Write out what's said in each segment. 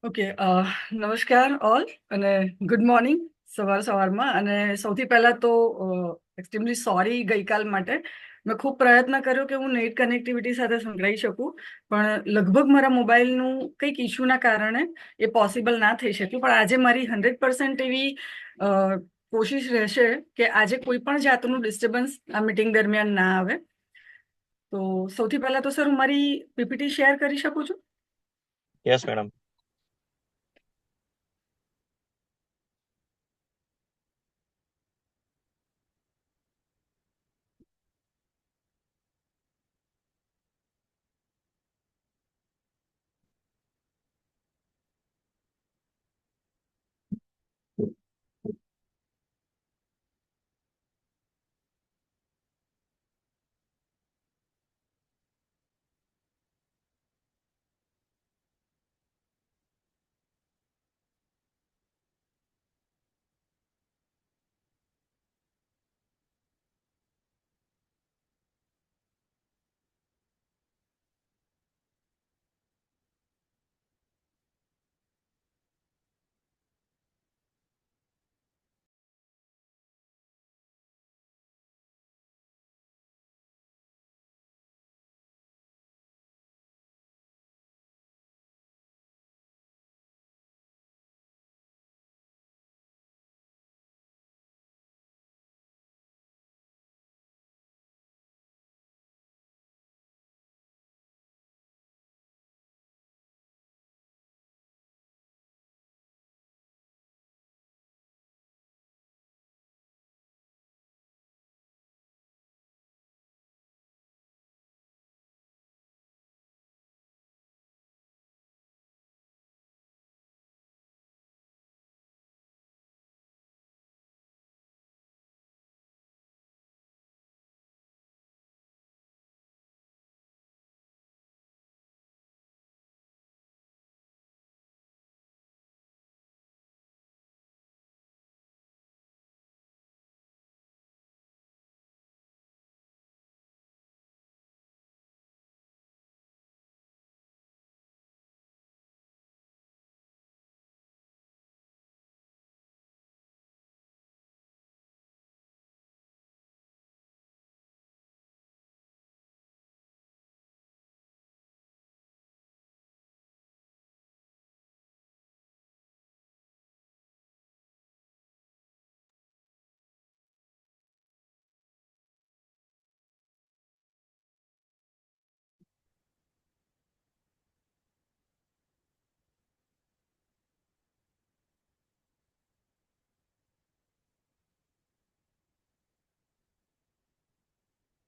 Okay. નમસ્કાર all અને good morning સવારમાં. અને સૌથી પહેલા તો એક્સ્ટ્રીમલી સોરી ગઈકાલ માટે. મેં ખૂબ પ્રયત્ન કર્યો કે હું નેટ કનેક્ટિવિટી સાથે સંકળાઈ શકું, પણ લગભગ મારા મોબાઈલનું કંઈક ઇસ્યુના કારણે એ પોસિબલ ના થઈ શક્યું. પણ આજે મારી 100% એવી કોશિશ રહેશે કે આજે કોઈ પણ જાતનું ડિસ્ટર્બન્સ આ મીટિંગ દરમિયાન ના આવે. તો સૌથી પહેલા તો સર હું મારી પીપીટી શેર કરી શકું છું? Yes madam.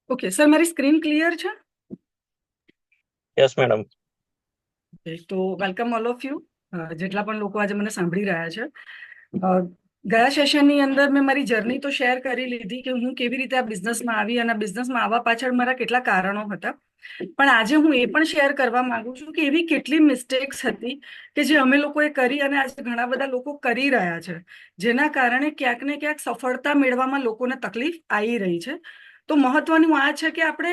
ઓકે સર, મારી સ્ક્રીન ક્લિયર છે? Yes madam. તો વેલકમ ઓલ ઓફ યુ, જેટલા પણ લોકો આજે મને સાંભળી રહ્યા છે. ગયા સેશનની અંદર મેં મારી જર્ની તો શેર કરી લીધી કે હું કેવી રીતે આ બિઝનેસમાં આવી અને બિઝનેસમાં આવવા પાછળ મારા કેટલા કારણો હતા. પણ આજે હું એ પણ શેર કરવા માંગુ છું કે એવી કેટલી મિસ્ટેક્સ હતી કે જે અમે લોકોએ કરી અને આજે ઘણા બધા લોકો કરી રહ્યા છે, જેના કારણે ક્યાંક ને ક્યાંક સફળતા મેળવવામાં લોકોને તકલીફ આવી રહી છે. તો મહત્વનું આ છે કે આપણે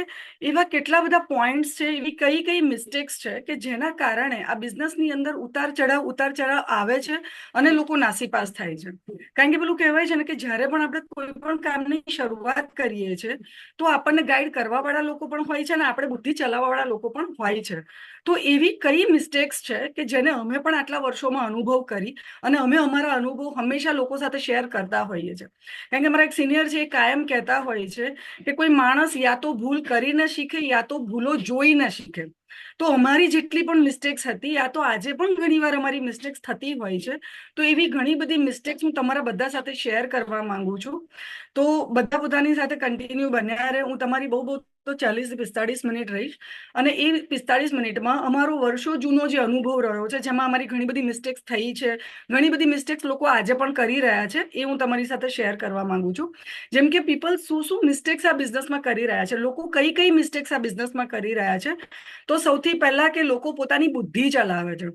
એવા કેટલા બધા પોઈન્ટ્સ છે, એવી કઈ કઈ મિસ્ટેક્સ છે કે જેના કારણે આ બિઝનેસની અંદર ઉતાર ચઢાવ આવે છે અને લોકો નાસીપાસ થાય છે. કારણ કે પેલું કહેવાય છે ને કે જ્યારે પણ આપણે કોઈ પણ કામની શરૂઆત કરીએ છીએ તો આપણને ગાઈડ કરવા વાળા લોકો પણ હોય છે અને આપણે બુદ્ધિ ચલાવવા વાળા લોકો પણ હોય છે. તો એવી કઈ મિસ્ટેક્સ છે કે જેને અમે પણ આટલા વર્ષોમાં અનુભવ કરી અને અમે અમારા અનુભવ હંમેશા લોકો સાથે શેર કરતા હોઈએ છીએ. કારણ કે મારા એક સિનિયર છે, એ કાયમ કહેતા હોય છે કે કોઈ માણસ યા તો ભૂલ કરીને શીખે યા તો ભૂલો જોઈને શીખે. તો અમારી જેટલી પણ મિસ્ટેક્સ હતી, યા તો આજે પણ ઘણીવાર અમારી મિસ્ટેક્સ થતી હોય છે, તો એવી ઘણી બધી મિસ્ટેક્સ હું તમારા બધા સાથે શેર કરવા માંગુ છું. તો બધા પોતાની સાથે કન્ટિન્યુ બન્યા રહે. હું તમારી બહુ તો 40 થી 45 મિનિટ રહીશ અને એ 45 મિનિટમાં અમારો વર્ષો જૂનો જે અનુભવ રહ્યો છે, જેમાં અમારી ઘણી બધી મિસ્ટેક્સ થઈ છે, ઘણી બધી મિસ્ટેક્સ લોકો આજે પણ કરી રહ્યા છે, એ હું તમારી સાથે શેર કરવા માંગુ છું. જેમ કે પીપલ શું મિસ્ટેક્સ આ બિઝનેસમાં કરી રહ્યા છે, લોકો કઈ મિસ્ટેક્સ આ બિઝનેસમાં કરી રહ્યા છે. તો સૌથી પહેલા કે લોકો પોતાની બુદ્ધિ ચલાવે છે.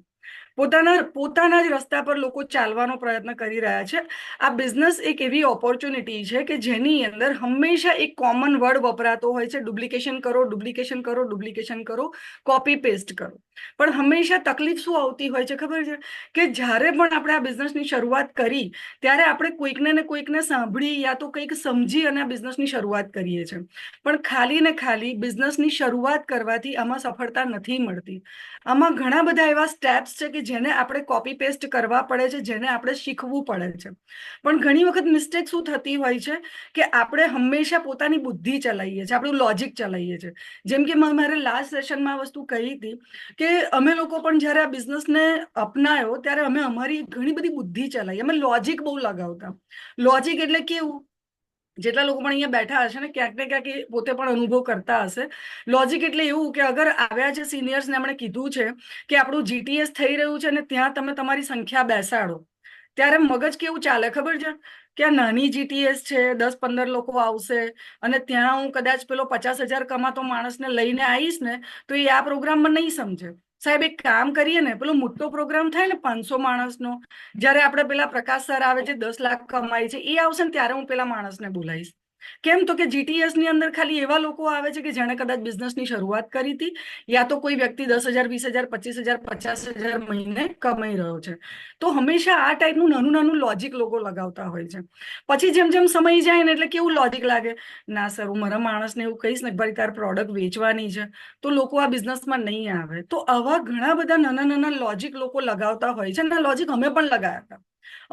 પોતાના પોતાના જ રસ્તા પર લોકો ચાલવાનો પ્રયત્ન કરી રહ્યા છે. આ બિઝનેસ એક એવી ઓપોર્ચ્યુનિટી છે કે જેની અંદર હંમેશા એક કોમન વર્ડ વપરાતો હોય છે, ડુપ્લિકેશન કરો, ડુપ્લિકેશન કરો, ડુપ્લિકેશન કરો, કોપી પેસ્ટ કરો. પણ હંમેશા તકલીફ શું આવતી હોય છે ખબર છે? કે જ્યારે પણ આપણે આ બિઝનેસની શરૂઆત કરી ત્યારે આપણે કોઈકને ને કોઈકને સાંભળી યા તો કંઈક સમજી અને આ બિઝનેસની શરૂઆત કરીએ છીએ. પણ ખાલી ને ખાલી બિઝનેસની શરૂઆત કરવાથી આમાં સફળતા નથી મળતી. આમાં ઘણા બધા એવા સ્ટેપ્સ છે કે જેને આપણે કોપી પેસ્ટ કરવા પડે છે, જેને આપણે શીખવું પડે છે. પણ ઘણી વખત મિસ્ટેક શું થતી હોય છે કે આપણે હંમેશા પોતાની બુદ્ધિ ચલાવીએ છીએ, આપણું લોજિક ચલાવીએ છીએ. જેમ કે મારે લાસ્ટ સેશનમાં આ વસ્તુ કહી હતી કે અમે લોકો પણ જ્યારે આ બિઝનેસને અપનાયો ત્યારે અમે અમારી ઘણી બધી બુદ્ધિ ચલાવી, અમે લોજિક બહુ લગાવતા. લોજિક એટલે કેવું, જેટલા લોકો પણ અહીંયા બેઠા હશે ને ક્યાંક ને ક્યાંક એ પોતે પણ અનુભવ કરતા હશે. લોજિક એટલે એવું કે અગર આવ્યા છે સિનિયર્સને એમણે કીધું છે કે આપણું જીટીએસ થઈ રહ્યું છે અને ત્યાં તમે તમારી સંખ્યા બેસાડો, ત્યારે મગજ કેવું ચાલે ખબર છે? કે આ નાની જીટીએસ છે, 10-15 લોકો આવશે અને ત્યાં હું કદાચ પેલો 50,000 કમાતો માણસને લઈને આવીશ ને તો એ આ પ્રોગ્રામમાં નહીં સમજે. સાહેબ એક કામ કરીએ ને, પેલો મોટો પ્રોગ્રામ થાય ને 500 માણસનો, જ્યારે આપણે પેલા પ્રકાશ સર આવે છે 10 લાખ કમાય છે, એ આવશે ને ત્યારે હું પેલા માણસને બોલાવીશ. કેમ? તો કે જીટીએસ ની અંદર ખાલી એવા લોકો આવે છે કે જેણે કદાચ બિઝનેસની શરૂઆત કરી હતી યા તો કોઈ વ્યક્તિ 10,000, 20,000, 25,000, 50,000 મહિને કમાઈ રહ્યો છે. તો હંમેશા આ ટાઈપનું નાનું નાનું લોજિક લોકો લગાવતા હોય છે. પછી જેમ જેમ સમય જાય ને એટલે કેવું લોજિક લાગે, ના સર હું મારા માણસને એવું કહીશ ને ભાઈ તાર પ્રોડક્ટ વેચવાની છે તો લોકો આ બિઝનેસમાં નહીં આવે. તો આવા ઘણા બધા નાના નાના લોજિક લોકો લગાવતા હોય છે. અને લોજિક અમે પણ લગાવ્યા હતા.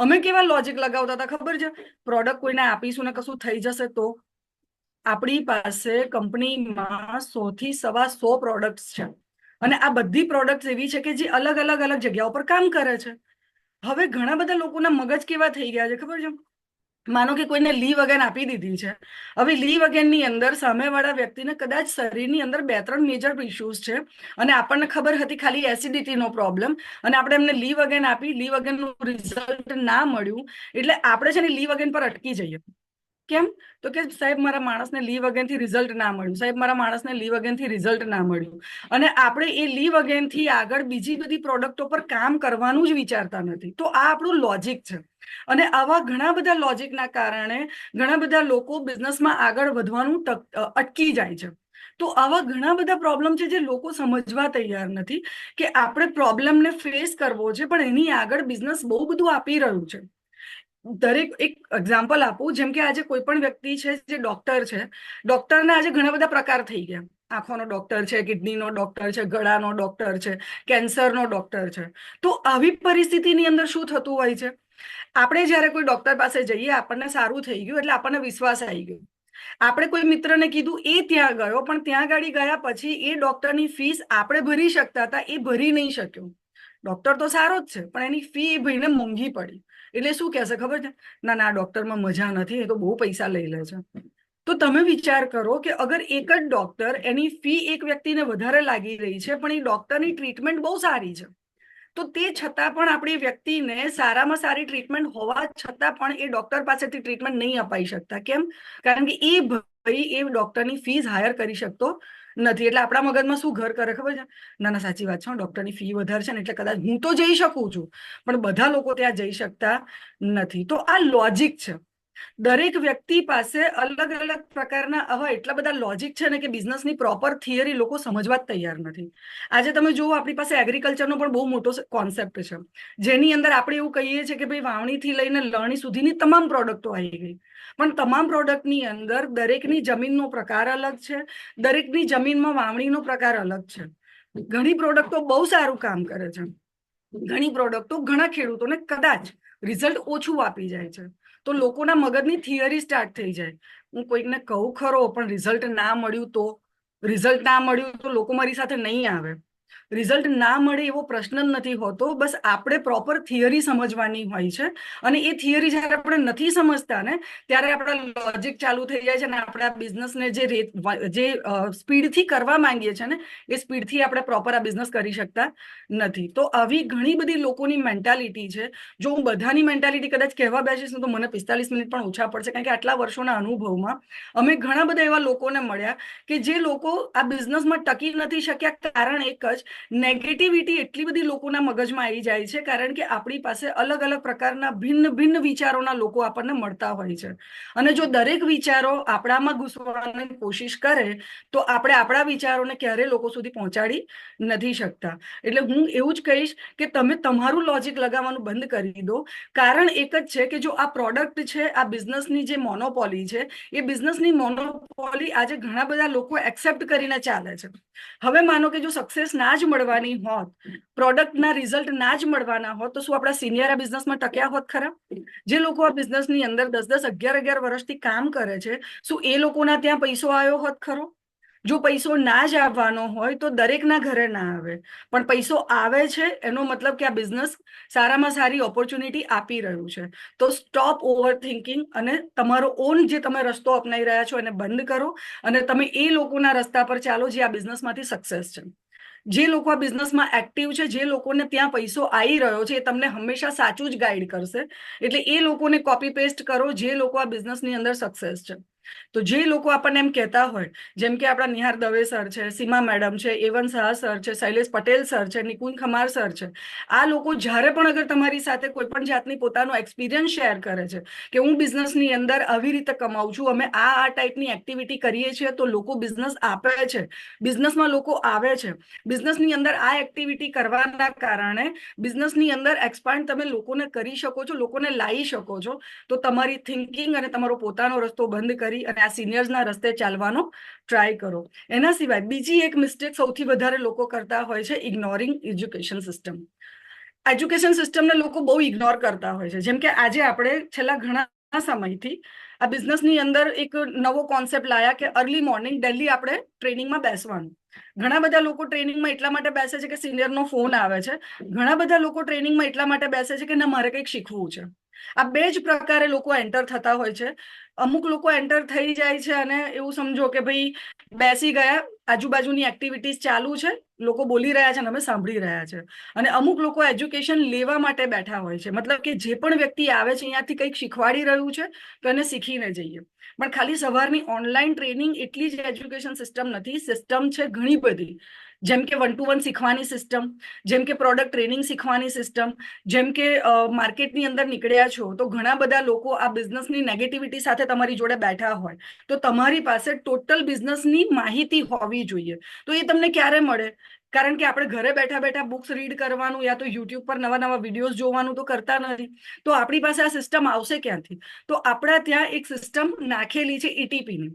અમે કેવા લોજિક લગાવતા હતા ખબર છે? પ્રોડક્ટ કોઈને આપીશું ને કશું થઈ જશે તો આપણી પાસે કંપનીમાં 100-125 પ્રોડક્ટ્સ છે અને આ બધી પ્રોડક્ટ્સ એવી છે કે જે અલગ અલગ અલગ જગ્યાઓ પર કામ કરે છે. હવે ઘણા બધા લોકોના મગજ કેવા થઈ ગયા છે ખબર છે? માનો કે કોઈને લી વગન આપી દીધી છે. હવે લી વગનની અંદર સામેવાળા વ્યક્તિને કદાચ શરીરની અંદર 2-3 મેજર ઇશ્યુઝ છે અને આપણને ખબર હતી ખાલી એસિડિટીનો પ્રોબ્લેમ, અને આપણે એમને લી વગન આપી, લી વગનનું રિઝલ્ટ ના મળ્યું એટલે આપણે છે ને લી વગન પર અટકી જઈએ. કેમ? તો કે સાહેબ મારા માણસને લી વગનથી રિઝલ્ટ ના મળ્યું, સાહેબ મારા માણસને લી વગનથી રિઝલ્ટ ના મળ્યું. અને આપણે એ લી વગનથી આગળ બીજી બધી પ્રોડક્ટો પર કામ કરવાનું જ વિચારતા નથી. તો આ આપણું લોજિક છે. અને આવા ઘણા બધા લોજિકના કારણે ઘણા બધા લોકો બિઝનેસમાં આગળ વધવાનું અટકી જાય છે. તો આવા ઘણા બધા પ્રોબ્લેમ છે જે લોકો સમજવા તૈયાર નથી કે આપણે પ્રોબ્લેમને ફેસ કરવો છે, પણ એની આગળ બિઝનેસ બહુ બધું આપી રહ્યું છે. દરેક એક એક્ઝામ્પલ આપું, જેમ કે આજે કોઈ પણ વ્યક્તિ છે જે ડોક્ટર છે, ડોક્ટરના આજે ઘણા બધા પ્રકાર થઈ ગયા. આંખોનો ડોક્ટર છે, કિડનીનો ડોક્ટર છે, ગળાનો ડોક્ટર છે, કેન્સરનો ડોક્ટર છે. તો આવી પરિસ્થિતિની અંદર શું થતું હોય છે? આપણે જ્યારે કોઈ ડોક્ટર પાસે જઈએ, આપણને સારું થઈ ગયું એટલે આપણને વિશ્વાસ આવી ગયો. આપણે કોઈ મિત્રને કીધું, એ ત્યાં ગયો, પણ ત્યાં ગાડી ગયા પછી એ ડોક્ટરની ફીસ આપણે ભરી શકતા હતા, એ ભરી નહીં શક્યો. ડોક્ટર તો સારો જ છે પણ એની ફી એ ભાઈને મોંઘી પડી. એટલે શું કહેશે ખબર છે? ના ના, ડોક્ટરમાં મજા નથી, એ તો બહુ પૈસા લઈ લે છે. તો તમે વિચાર કરો કે અગર એક જ ડોક્ટર, એની ફી એક વ્યક્તિને વધારે લાગી રહી છે પણ એ ડોક્ટરની ટ્રીટમેન્ટ બહુ સારી છે, તો તે છતાં પણ આપણી વ્યક્તિને સારામાં સારી ટ્રીટમેન્ટ હોવા છતાં પણ એ ડોક્ટર પાસેથી ટ્રીટમેન્ટ નહીં અપાઈ શકતા. કેમ? કારણ કે એ ભાઈ એ ડોક્ટરની ફીસ હાયર કરી શકતો નથી. એટલે આપણા મગજમાં શું ઘર કરે ખબર છે? ના ના, સાચી વાત છે, ડોક્ટરની ફી વધારે છે ને એટલે કદાચ હું તો જઈ શકું છું પણ બધા લોકો ત્યાં જઈ શકતા નથી. તો આ લોજિક છે. દરેક વ્યક્તિ પાસે અલગ અલગ પ્રકારના આવા એટલા બધા લોજિક છે ને કે બિઝનેસની પ્રોપર થિયરી લોકો સમજવા જ તૈયાર નથી. આજે તમે જુઓ, આપણી પાસે એગ્રીકલ્ચરનો પણ બહુ મોટો કોન્સેપ્ટ છે, જેની અંદર આપણે એવું કહીએ છીએ કે ભાઈ વાવણીથી લઈને લણણી સુધીની તમામ પ્રોડક્ટો આવી ગઈ. પણ તમામ પ્રોડક્ટની અંદર દરેકની જમીનનો પ્રકાર અલગ છે, દરેકની જમીનમાં વાવણીનો પ્રકાર અલગ છે. ઘણી પ્રોડક્ટો બહુ સારું કામ કરે છે, ઘણી પ્રોડક્ટો ઘણા ખેડૂતોને કદાચ રિઝલ્ટ ઓછું આપી જાય છે. તો લોકોના મગજની થિયરી સ્ટાર્ટ થઈ જાય, હું કોઈકને કહું ખરો પણ રિઝલ્ટ ના મળ્યું તો, રિઝલ્ટ ના મળ્યું તો લોકો મારી સાથે નહીં આવે. રિઝલ્ટ ના મળે એવો પ્રશ્ન જ નથી હોતો, બસ આપણે પ્રોપર થિયરી સમજવાની હોય છે. અને એ થિયરી જ્યારે આપણે નથી સમજતા ને ત્યારે આપણા લોજિક ચાલુ થઈ જાય છે અને આપણે આ બિઝનેસને જે સ્પીડથી કરવા માંગીએ છીએ ને એ સ્પીડથી આપણે પ્રોપર આ બિઝનેસ કરી શકતા નથી. તો આવી ઘણી બધી લોકોની મેન્ટાલિટી છે. જો હું બધાની મેન્ટાલિટી કદાચ કહેવા બેસીશ ને તો મને 45 મિનિટ પણ ઓછા પડશે, કારણ કે આટલા વર્ષોના અનુભવમાં અમે ઘણા બધા એવા લોકોને મળ્યા કે જે લોકો આ બિઝનેસમાં ટકી નથી શક્યા. કારણ એક જ જ નેગેટિવિટી એટલી બધી લોકોના મગજમાં આવી જાય છે, કારણ કે આપણી પાસે અલગ અલગ પ્રકારના ભિન્ન ભિન્ન વિચારોના લોકો આપણને મળતા હોય છે. અને જો દરેક વિચારો આપણામાં ઘૂસવાની કોશિશ કરે તો આપણે આપણા વિચારોને ક્યારેય લોકો સુધી પહોંચાડી નથી શકતા. એટલે હું એવું જ કહીશ કે તમે તમારું લોજિક લગાવવાનું બંધ કરી દો. કારણ એક જ છે કે જો આ પ્રોડક્ટ છે, આ બિઝનેસની જે મોનોપોલી છે, એ બિઝનેસની મોનોપોલી આજે ઘણા બધા લોકો એક્સેપ્ટ કરીને ચાલે છે. હવે માનો કે જો સક્સેસ ના જ મળવાની હોત, પ્રોડક્ટના રિઝલ્ટ ના જ મળવાના હોત, તો શું આપણા સિનિયર આ બિઝનેસમાં ટક્યા હોત ખરા? જે લોકો આ બિઝનેસની અંદર 10-10, 11-11 વર્ષથી કામ કરે છે, શું એ લોકોના ત્યાં પૈસો આવ્યો હોત ખરો? જો પૈસો ના જ આવવાનો હોય તો દરેકના ઘરે ના આવે, પણ પૈસો આવે છે એનો મતલબ કે આ બિઝનેસ સારામાં સારી ઓપોર્ચ્યુનિટી આપી રહ્યું છે. તો સ્ટોપ ઓવર થિંકિંગ અને તમારો ઓન જે તમે રસ્તો અપનાવી રહ્યા છો એને બંધ કરો અને તમે એ લોકોના રસ્તા પર ચાલો જે આ બિઝનેસમાંથી સક્સેસ છે. જે લોકો આ બિઝનેસમાં એક્ટિવ છે, જે લોકોને ત્યાં પૈસો આવી રહ્યો છે, એ તમને હંમેશા સાચું જ ગાઈડ કરશે. એટલે એ લોકોને કોપી પેસ્ટ કરો જે લોકો આ બિઝનેસની અંદર સક્સેસ છે. તો જે લોકો આપણને એમ કહેતા હોય, જેમ કે આપણા નિહાર દવે સર છે, સીમા મેડમ છે, એવન શાહ સર છે, શૈલેષ પટેલ સર છે, નિકુંજ ખમાર સર છે, આ લોકો જ્યારે પણ અગર તમારી સાથે કોઈ પણ જાતની પોતાનો એક્સપિરિયન્સ શેર કરે છે કે હું બિઝનેસની અંદર આવી રીતે કમાઉં છું, અમે આ ટાઈપની એક્ટિવિટી કરીએ છીએ, તો લોકો બિઝનેસ આપે છે, બિઝનેસમાં લોકો આવે છે, બિઝનેસની અંદર આ એક્ટિવિટી કરવાના કારણે બિઝનેસની અંદર એક્સપાન્ડ તમે લોકોને કરી શકો છો, લોકોને લાવી શકો છો, તો તમારી થિંકિંગ અને તમારો પોતાનો રસ્તો બંધ કરી અને આ સિનિયર્સના રસ્તે ચાલવાનો ટ્રાય કરો. એના સિવાય બીજી એક મિસ્ટેક સૌથી વધારે લોકો કરતા હોય છે, ઇગ્નોરિંગ એજ્યુકેશન સિસ્ટમ. એજ્યુકેશન સિસ્ટમને લોકો બહુ ઇગ્નોર કરતા હોય છે. જેમ કે આજે આપણે છેલ્લા ઘણા સમયથી આ બિઝનેસની અંદર એક નવો કોન્સેપ્ટ લાયા કે અર્લી મોર્નિંગ ડેલી આપણે ટ્રેનિંગમાં બેસવાનું. ઘણા બધા લોકો ટ્રેનિંગમાં એટલા માટે બેસે છે કે સિનિયરનો ફોન આવે છે. ઘણા બધા લોકો ટ્રેનિંગમાં એટલા માટે બેસે છે કે ના, મારે કંઈક શીખવું છે. આ બે જ પ્રકારે લોકો એન્ટર થતા હોય છે. અમુક લોકો એન્ટર થઈ જાય છે અને એવું સમજો કે ભાઈ બેસી ગયા, આજુબાજુની એક્ટિવિટીઝ ચાલુ છે, લોકો બોલી રહ્યા છે અને અમે સાંભળી રહ્યા છે. અને અમુક લોકો એજ્યુકેશન લેવા માટે બેઠા હોય છે, મતલબ કે જે પણ વ્યક્તિ આવે છે અહીંયાથી કંઈક શીખવાડી રહ્યું છે તો એને શીખીને જઈએ. પણ ખાલી સવારની ઓનલાઈન ટ્રેનિંગ એટલી જ એજ્યુકેશન સિસ્ટમ નથી. સિસ્ટમ છે ઘણી બધી, જેમ કે 1 to 1 શીખવાની સિસ્ટમ, જેમ કે પ્રોડક્ટ ટ્રેનિંગ શીખવાની સિસ્ટમ, જેમ કે માર્કેટની અંદર નીકળ્યા છો તો ઘણા બધા લોકો આ બિઝનેસની નેગેટિવિટી સાથે તમારી જોડે બેઠા હોય, તો તમારી પાસે ટોટલ બિઝનેસની માહિતી હોવી જોઈએ. તો એ તમને ક્યારે મળે? કારણ કે આપણે ઘરે બેઠા બેઠા બુક્સ રીડ કરવાનું યા તો યુટ્યુબ પર નવા નવા વિડીયોઝ જોવાનું તો કરતા નથી. તો આપણી પાસે આ સિસ્ટમ આવશે ક્યાંથી? તો આપણા ત્યાં એક સિસ્ટમ નાખેલી છે ETPની,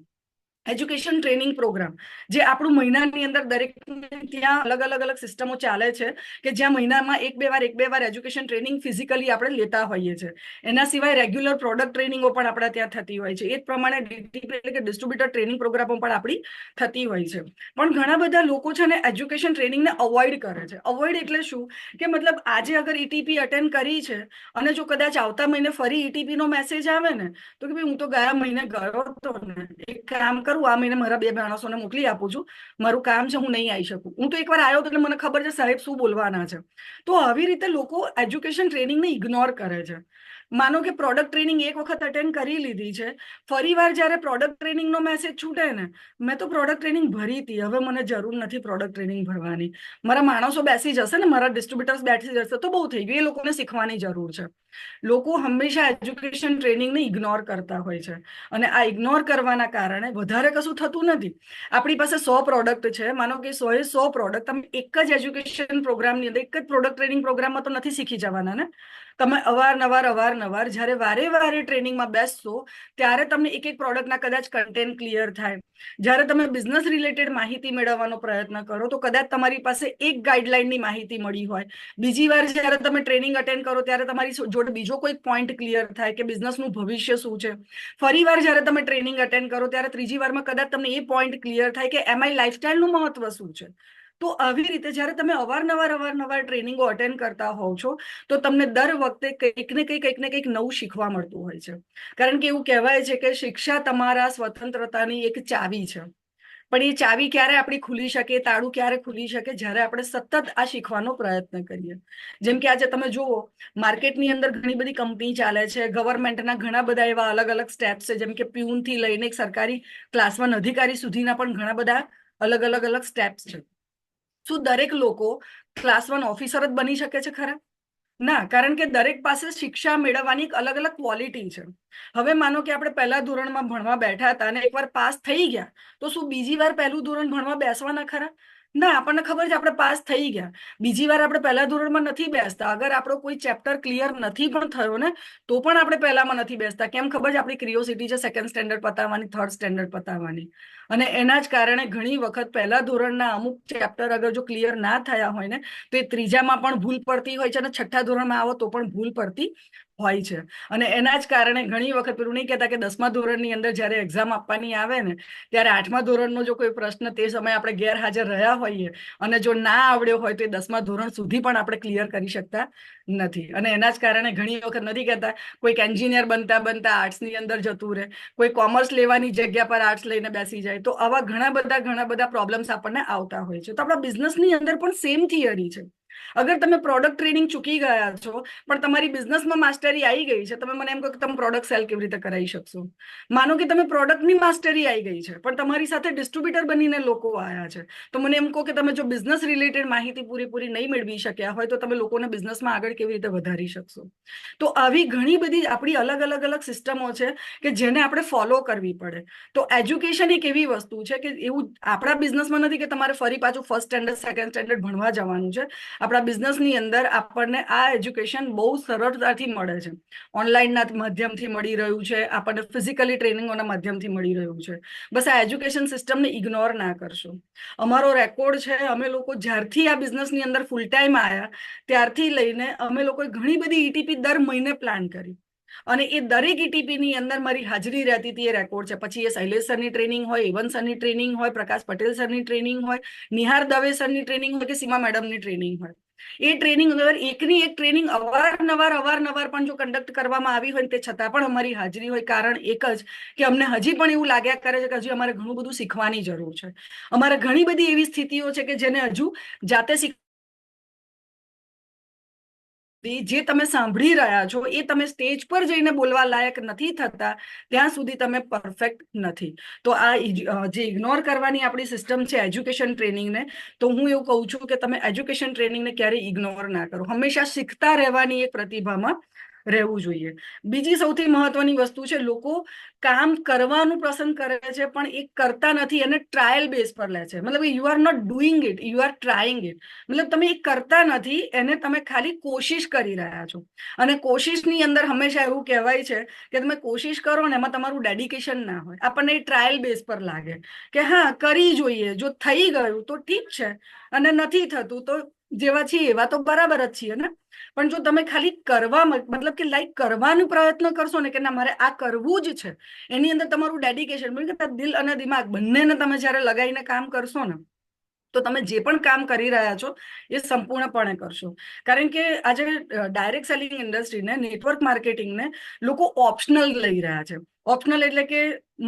એજ્યુકેશન ટ્રેનિંગ પ્રોગ્રામ, જે આપણું મહિનાની અંદર દરેક ત્યાં અલગ અલગ અલગ સિસ્ટમો ચાલે છે કે જ્યાં મહિનામાં એક બે વાર એજ્યુકેશન ટ્રેનિંગ ફિઝિકલી આપણે લેતા હોઈએ છીએ. એના સિવાય રેગ્યુલર પ્રોડક્ટ ટ્રેનિંગો પણ આપણા ત્યાં થતી હોય છે. એ જ પ્રમાણે DTP એટલે કે ડિસ્ટ્રીબ્યુટર ટ્રેનિંગ પ્રોગ્રામો પણ આપણી થતી હોય છે. પણ ઘણા બધા લોકો છે ને એજ્યુકેશન ટ્રેનિંગને અવોઇડ કરે છે. અવોઇડ એટલે શું કે મતલબ આજે અગર ETP અટેન્ડ કરી છે અને જો કદાચ આવતા મહિને ફરી ETP નો મેસેજ આવે ને તો કે ભાઈ હું તો ગયા મહિને ગયો હતો ને, એક કામ કરું, આ મહિને મારા 2 માણસોને મોકલી આપું છું, મારું કામ છે, હું નહીં આવી શકું. હું તો એકવાર આવ્યો તો એટલે મને ખબર છે સાહેબ શું બોલવાના છે. તો આવી રીતે લોકો એજ્યુકેશન ટ્રેનિંગને ઇગ્નોર કરે છે. માનો કે પ્રોડક્ટ ટ્રેનિંગ એક વખત અટેન્ડ કરી લીધી છે, ફરી વાર જ્યારે પ્રોડક્ટ ટ્રેનિંગનો મેસેજ છૂટે ને, મેં તો પ્રોડક્ટ ટ્રેનિંગ ભરી હતી, હવે મને જરૂર નથી પ્રોડક્ટ ટ્રેનિંગ ભરવાની, મારા માણસો બેસી જશે ને, મારા ડિસ્ટ્રીબ્યુટર્સ બેસી જશે તો બહુ થઈ ગયું, એ લોકોને શીખવાની જરૂર છે. લોકો હંમેશા એજ્યુકેશન ટ્રેનિંગને ઇગ્નોર કરતા હોય છે અને આ ઇગ્નોર કરવાના કારણે વધારે કશું થતું નથી. આપણી પાસે 100 પ્રોડક્ટ છે, માનો કે 100 પ્રોડક્ટ તમે એક જ એજ્યુકેશન પ્રોગ્રામની અંદર, એક જ પ્રોડક્ટ ટ્રેનિંગ પ્રોગ્રામમાં તો નથી શીખી જવાના ને. તમે અવારનવાર જ્યારે વારે ટ્રેનિંગમાં બેસશો ત્યારે તમને એક એક પ્રોડક્ટના કદાચ કન્ટેન્ટ ક્લિયર થાય. જ્યારે તમે બિઝનેસ રિલેટેડ માહિતી મેળવવાનો પ્રયત્ન કરો તો કદાચ તમારી પાસે એક ગાઈડલાઈનની માહિતી મળી હોય, બીજી વાર જ્યારે તમે ટ્રેનિંગ અટેન્ડ કરો ત્યારે તમારી જોડે બીજો કોઈ પોઈન્ટ ક્લિયર થાય કે બિઝનેસનું ભવિષ્ય શું છે. ફરી વાર જ્યારે તમે ટ્રેનિંગ અટેન્ડ કરો ત્યારે ત્રીજી વારમાં કદાચ તમને એ પોઈન્ટ ક્લિયર થાય કે MI લાઈફસ્ટાઈલનું મહત્વ શું છે. તો આવી રીતે જ્યારે તમે અવારનવાર ટ્રેનિંગો અટેન્ડ કરતા હોવ છો તો તમને દર વખતે કંઈક ને કંઈક નવું શીખવા મળતું હોય છે. કારણ કે એવું કહેવાય છે કે શિક્ષા તમારા સ્વતંત્રતાની એક ચાવી છે. પણ એ ચાવી ક્યારે આપણી ખુલી શકે, તાળું ક્યારે ખુલી શકે? જ્યારે આપણે સતત આ શીખવાનો પ્રયત્ન કરીએ. જેમ કે આજે તમે જુઓ માર્કેટની અંદર ઘણી બધી કંપની ચાલે છે, ગવર્મેન્ટના ઘણા બધા એવા અલગ અલગ સ્ટેપ્સ છે, જેમ કે પ્યુનથી લઈને સરકારી ક્લાસ 1 અધિકારી સુધીના પણ ઘણા બધા અલગ અલગ સ્ટેપ્સ છે. શું દરેક લોકો ક્લાસ 1 ઓફિસર જ બની શકે છે ખરા? ના, કારણ કે દરેક પાસે શિક્ષા મેળવવાની એક અલગ અલગ ક્વોલિટી છે. હવે માનો કે આપણે પહેલા ધોરણમાં ભણવા બેઠા હતા અને એકવાર પાસ થઈ ગયા, તો શું બીજી વાર પહેલું ધોરણ ભણવા બેસવાના ખરા? ના, આપણને ખબર છે આપણે પાસ થઈ ગયા, બીજી વાર આપણે પહેલા ધોરણમાં નથી બેસતા. અગર આપણો કોઈ ચેપ્ટર ક્લિયર નથી પણ થયો ને, તો પણ આપણે પહેલામાં નથી બેસતા. કેમ? ખબર છે, આપણી ક્રિયોસિટી છે સેકન્ડ સ્ટેન્ડર્ડ પતાવવાની, થર્ડ સ્ટેન્ડર્ડ પતાવવાની. અને એના જ કારણે ઘણી વખત પહેલા ધોરણના અમુક ચેપ્ટર અગર જો ક્લિયર ના થયા હોય ને, તો એ ત્રીજામાં પણ ભૂલ પડતી હોય છે અને છઠ્ઠા ધોરણમાં આવો તો પણ ભૂલ પડતી હોય છે. અને એના જ કારણે ઘણી વખત પેલું નહીં કહેતા કે 10મા ધોરણની અંદર જ્યારે એક્ઝામ આપવાની આવે ને, ત્યારે 8મા ધોરણનો જો કોઈ પ્રશ્ન તે સમયે આપણે ગેરહાજર રહ્યા હોઈએ અને જો ના આવડ્યો હોય તો એ 10મા ધોરણ સુધી પણ આપણે ક્લિયર કરી શકતા નથી. અને એના જ કારણે ઘણી વખત નથી કહેતા કોઈક એન્જિનિયર બનતા બનતા આર્ટ્સની અંદર જતું રહે, કોઈ કોમર્સ લેવાની જગ્યા પર આર્ટ્સ લઈને બેસી જાય. તો આવા ઘણા બધા પ્રોબ્લેમ્સ આપણને આવતા હોય છે. તો આપણા બિઝનેસની અંદર પણ સેમ થિયરી છે. અગર તમે પ્રોડક્ટ ટ્રેનિંગ ચૂકી ગયા છો પણ તમારી બિઝનેસમાં માસ્ટરી આવી ગઈ છે, તમે મને એમ કહો કે તમે પ્રોડક્ટ સેલ કેવી રીતે કરાવી શકશો? માનો કે તમે પ્રોડક્ટની માસ્ટરી આવી ગઈ છે પણ તમારી સાથે ડિસ્ટ્રીબ્યુટર બનીને લોકો આવ્યા છે, તો મને એમ કહો કે તમે જો બિઝનેસ રિલેટેડ માહિતી પૂરેપૂરી નહીં મેળવી શક્યા હોય તો તમે લોકોને બિઝનેસમાં આગળ કેવી રીતે વધારી શકશો? તો આવી ઘણી બધી આપણી અલગ અલગ સિસ્ટમો છે કે જેને આપણે ફોલો કરવી પડે. તો એજ્યુકેશન એક એવી વસ્તુ છે કે એવું આપણા બિઝનેસમાં નથી કે તમારે ફરી પાછું ફર્સ્ટ સ્ટેન્ડર્ડ સેકન્ડ સ્ટેન્ડર્ડ ભણવા જવાનું છે. આપણા બિઝનેસની અંદર આપણને આ એજ્યુકેશન બહુ સરળતાથી મળે છે. ઓનલાઈનના માધ્યમથી મળી રહ્યું છે, આપણને ફિઝિકલી ટ્રેનિંગોના માધ્યમથી મળી રહ્યું છે. બસ આ એજ્યુકેશન સિસ્ટમને ઇગ્નોર ના કરશો. અમારો રેકોર્ડ છે, અમે લોકો જ્યારથી આ બિઝનેસની અંદર ફૂલ ટાઈમ આવ્યા ત્યારથી લઈને અમે લોકોએ ઘણી બધી ઈટીપી દર મહિને પ્લાન કરી અને એ દરેક ઈટીપી ની અંદર મારી હાજરી રહેતી હતી. એ રેકોર્ડ છે. પછી એ શૈલેષ સરની ટ્રેનિંગ હોય, એવન સરની ટ્રેનિંગ હોય, પ્રકાશ પટેલ સરની ટ્રેનિંગ હોય, નિહાર દવે સરની ટ્રેનિંગ હોય કે સીમા મેડમની ટ્રેનિંગ હોય, એ ટ્રેનિંગ અગર એકની એક ટ્રેનિંગ અવારનવાર પણ જો કન્ડક્ટ કરવામાં આવી હોય તે છતાં પણ અમારી હાજરી હોય. કારણ એક જ કે અમને હજી પણ એવું લાગ્યા કરે છે કે હજી અમારે ઘણું બધું શીખવાની જરૂર છે. અમારે ઘણી બધી એવી સ્થિતિઓ છે કે જેને હજુ જાતે જે તમે સાંભળી રહ્યા છો એ તમે સ્ટેજ પર જઈને બોલવા લાયક નથી થતા ત્યાં સુધી તમે પરફેક્ટ નથી. તો આ જે ઇગ્નોર કરવાની આપણી સિસ્ટમ છે એજ્યુકેશન ટ્રેનિંગને, તો હું એવું કહું છું કે તમે એજ્યુકેશન ટ્રેનિંગને ક્યારેય ઇગ્નોર ના કરો. હંમેશા શીખતા રહેવાની એક પ્રતિભામાં રહેવું જોઈએ. બીજી સૌથી મહત્વની વસ્તુ છે, લોકો કામ કરવાનું પસંદ કરે છે પણ એ કરતા નથી, એને ટ્રાયલ બેઝ પર લે છે. મતલબ you are not doing it, you are trying it. મતલબ તમે એ કરતા નથી, એને તમે ખાલી કોશિશ કરી રહ્યા છો. અને કોશિશની અંદર હંમેશા એવું કહેવાય છે કે તમે કોશિશ કરો ને એમાં તમારું ડેડિકેશન ના હોય. આપણને એ ટ્રાયલ બેઝ પર લાગે કે હા કરી જોઈએ, જો થઈ ગયું તો ઠીક છે અને નથી થતું તો જેવા છીએ એવા તો બરાબર જ છીએ ને. પણ જો તમે ખાલી કરવા મતલબ કે લાઈક કરવાનો પ્રયત્ન કરશો ને કે ના મારે આ કરવું જ છે, એની અંદર તમારું ડેડિકેશન એટલે કે દિલ અને દિમાગ બંનેને તમે જ્યારે લગાવીને કામ કરશો ને, તો તમે જે પણ કામ કરી રહ્યા છો એ સંપૂર્ણપણે કરશો. કારણ કે આજે ડાયરેક્ટ સેલિંગ ઇન્ડસ્ટ્રીને, નેટવર્ક માર્કેટિંગને લોકો ઓપ્શનલ લઈ રહ્યા છે. ઓપ્શનલ એટલે કે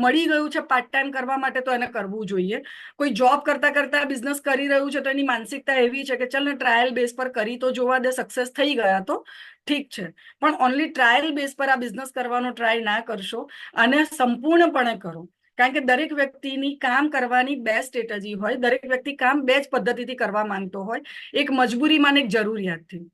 મળી ગયું છે પાર્ટ ટાઈમ કરવા માટે તો એને કરવું જોઈએ. કોઈ જોબ કરતા કરતા બિઝનેસ કરી રહ્યું છે તો એની માનસિકતા એવી છે કે ચાલ ને ટ્રાયલ બેઝ પર કરી તો જોવા દે, સક્સેસ થઈ ગયા તો ઠીક છે. પણ ઓનલી ટ્રાયલ બેઝ પર આ બિઝનેસ કરવાનો ટ્રાય ના કરશો, અને સંપૂર્ણપણે કરો. કારણ કે દરેક વ્યક્તિની કામ કરવાની બે સ્ટ્રેટેજી હોય. દરેક વ્યક્તિ કામ બે જ પદ્ધતિથી કરવા માંગતો હોય, એક મજબૂરીમાં ને એક જરૂરિયાતથી.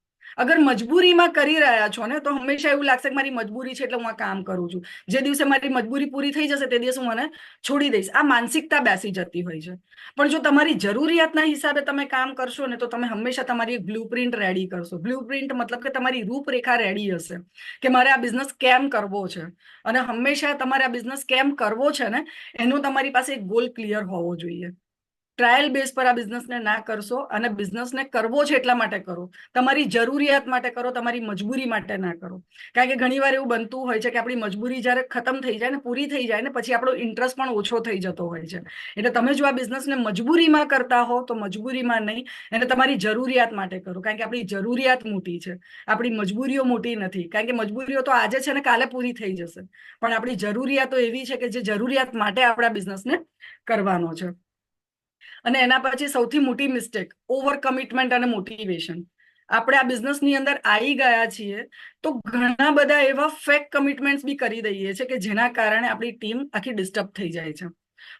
અગર મજબૂરીમાં કરી રહ્યા છો ને તો હંમેશા એવું લાગશે કે મારી મજબૂરી છે એટલે હું આ કામ કરું છું. જે દિવસે મારી મજબૂરી પૂરી થઈ જશે તે દિવસે હું મને છોડી દઈશ, આ માનસિકતા બેસી જતી હોય છે. પણ જો તમારી જરૂરિયાતના હિસાબે તમે કામ કરશો ને તો તમે હંમેશા તમારી બ્લુપ્રિન્ટ રેડી કરશો. બ્લુપ્રિન્ટ મતલબ કે તમારી રૂપરેખા રેડી હશે કે મારે આ બિઝનેસ કેમ કરવો છે. અને હંમેશા તમારે આ બિઝનેસ કેમ કરવો છે ને એનો તમારી પાસે એક ગોલ ક્લિયર હોવો જોઈએ. ટ્રાયલ બેઝ પર આ બિઝનેસને ના કરશો, અને બિઝનેસને કરવો છે એટલા માટે કરો, તમારી જરૂરિયાત માટે કરો, તમારી મજબૂરી માટે ના કરો. કારણ કે ઘણીવાર એવું બનતું હોય છે કે આપણી મજબૂરી જ્યારે ખતમ થઈ જાય ને, પૂરી થઈ જાય ને, પછી આપણો ઇન્ટરેસ્ટ પણ ઓછો થઈ જતો હોય છે. એટલે તમે જો આ બિઝનેસને મજબૂરીમાં કરતા હો તો મજબૂરીમાં નહીં, એને તમારી જરૂરિયાત માટે કરો. કારણ કે આપણી જરૂરિયાત મોટી છે, આપણી મજબૂરીઓ મોટી નથી. કારણ કે મજબૂરીઓ તો આજે છે ને કાલે પૂરી થઈ જશે, પણ આપણી જરૂરિયાતો એવી છે કે જે જરૂરિયાત માટે આપણા બિઝનેસને કરવાનો છે. અને એના પછી સૌથી મોટી મિસ્ટેક, ઓવર કમિટમેન્ટ અને મોટિવેશન. આપણે આ બિઝનેસની અંદર આવી ગયા છીએ તો ઘણા બધા એવા ફેક કમિટમેન્ટ્સ બી કરી દઈએ છીએ કે જેના કારણે આપણી ટીમ આખી ડિસ્ટર્બ થઈ જાય છે.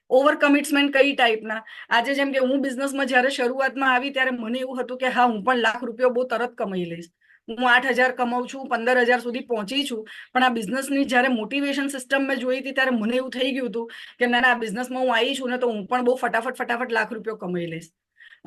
ઓવર કમિટમેન્ટ કઈ ટાઈપના? આજે જેમ કે હું બિઝનેસમાં જ્યારે શરૂઆતમાં આવી ત્યારે મને એવું હતું કે હા, હું પણ ₹1,00,000 બહુ તરત કમાઈ લઈશ. હું 8,000 કમાઉં છું, 15,000 સુધી પહોંચી છું. પણ આ બિઝનેસની જ્યારે મોટિવેશન સિસ્ટમ મેં જોઈ હતી ત્યારે મને એવું થઈ ગયું હતું કે ના ના, આ બિઝનેસમાં હું આવી છું ને તો હું પણ બહુ ફટાફટ ₹1,00,000 કમાઈ લઈશ.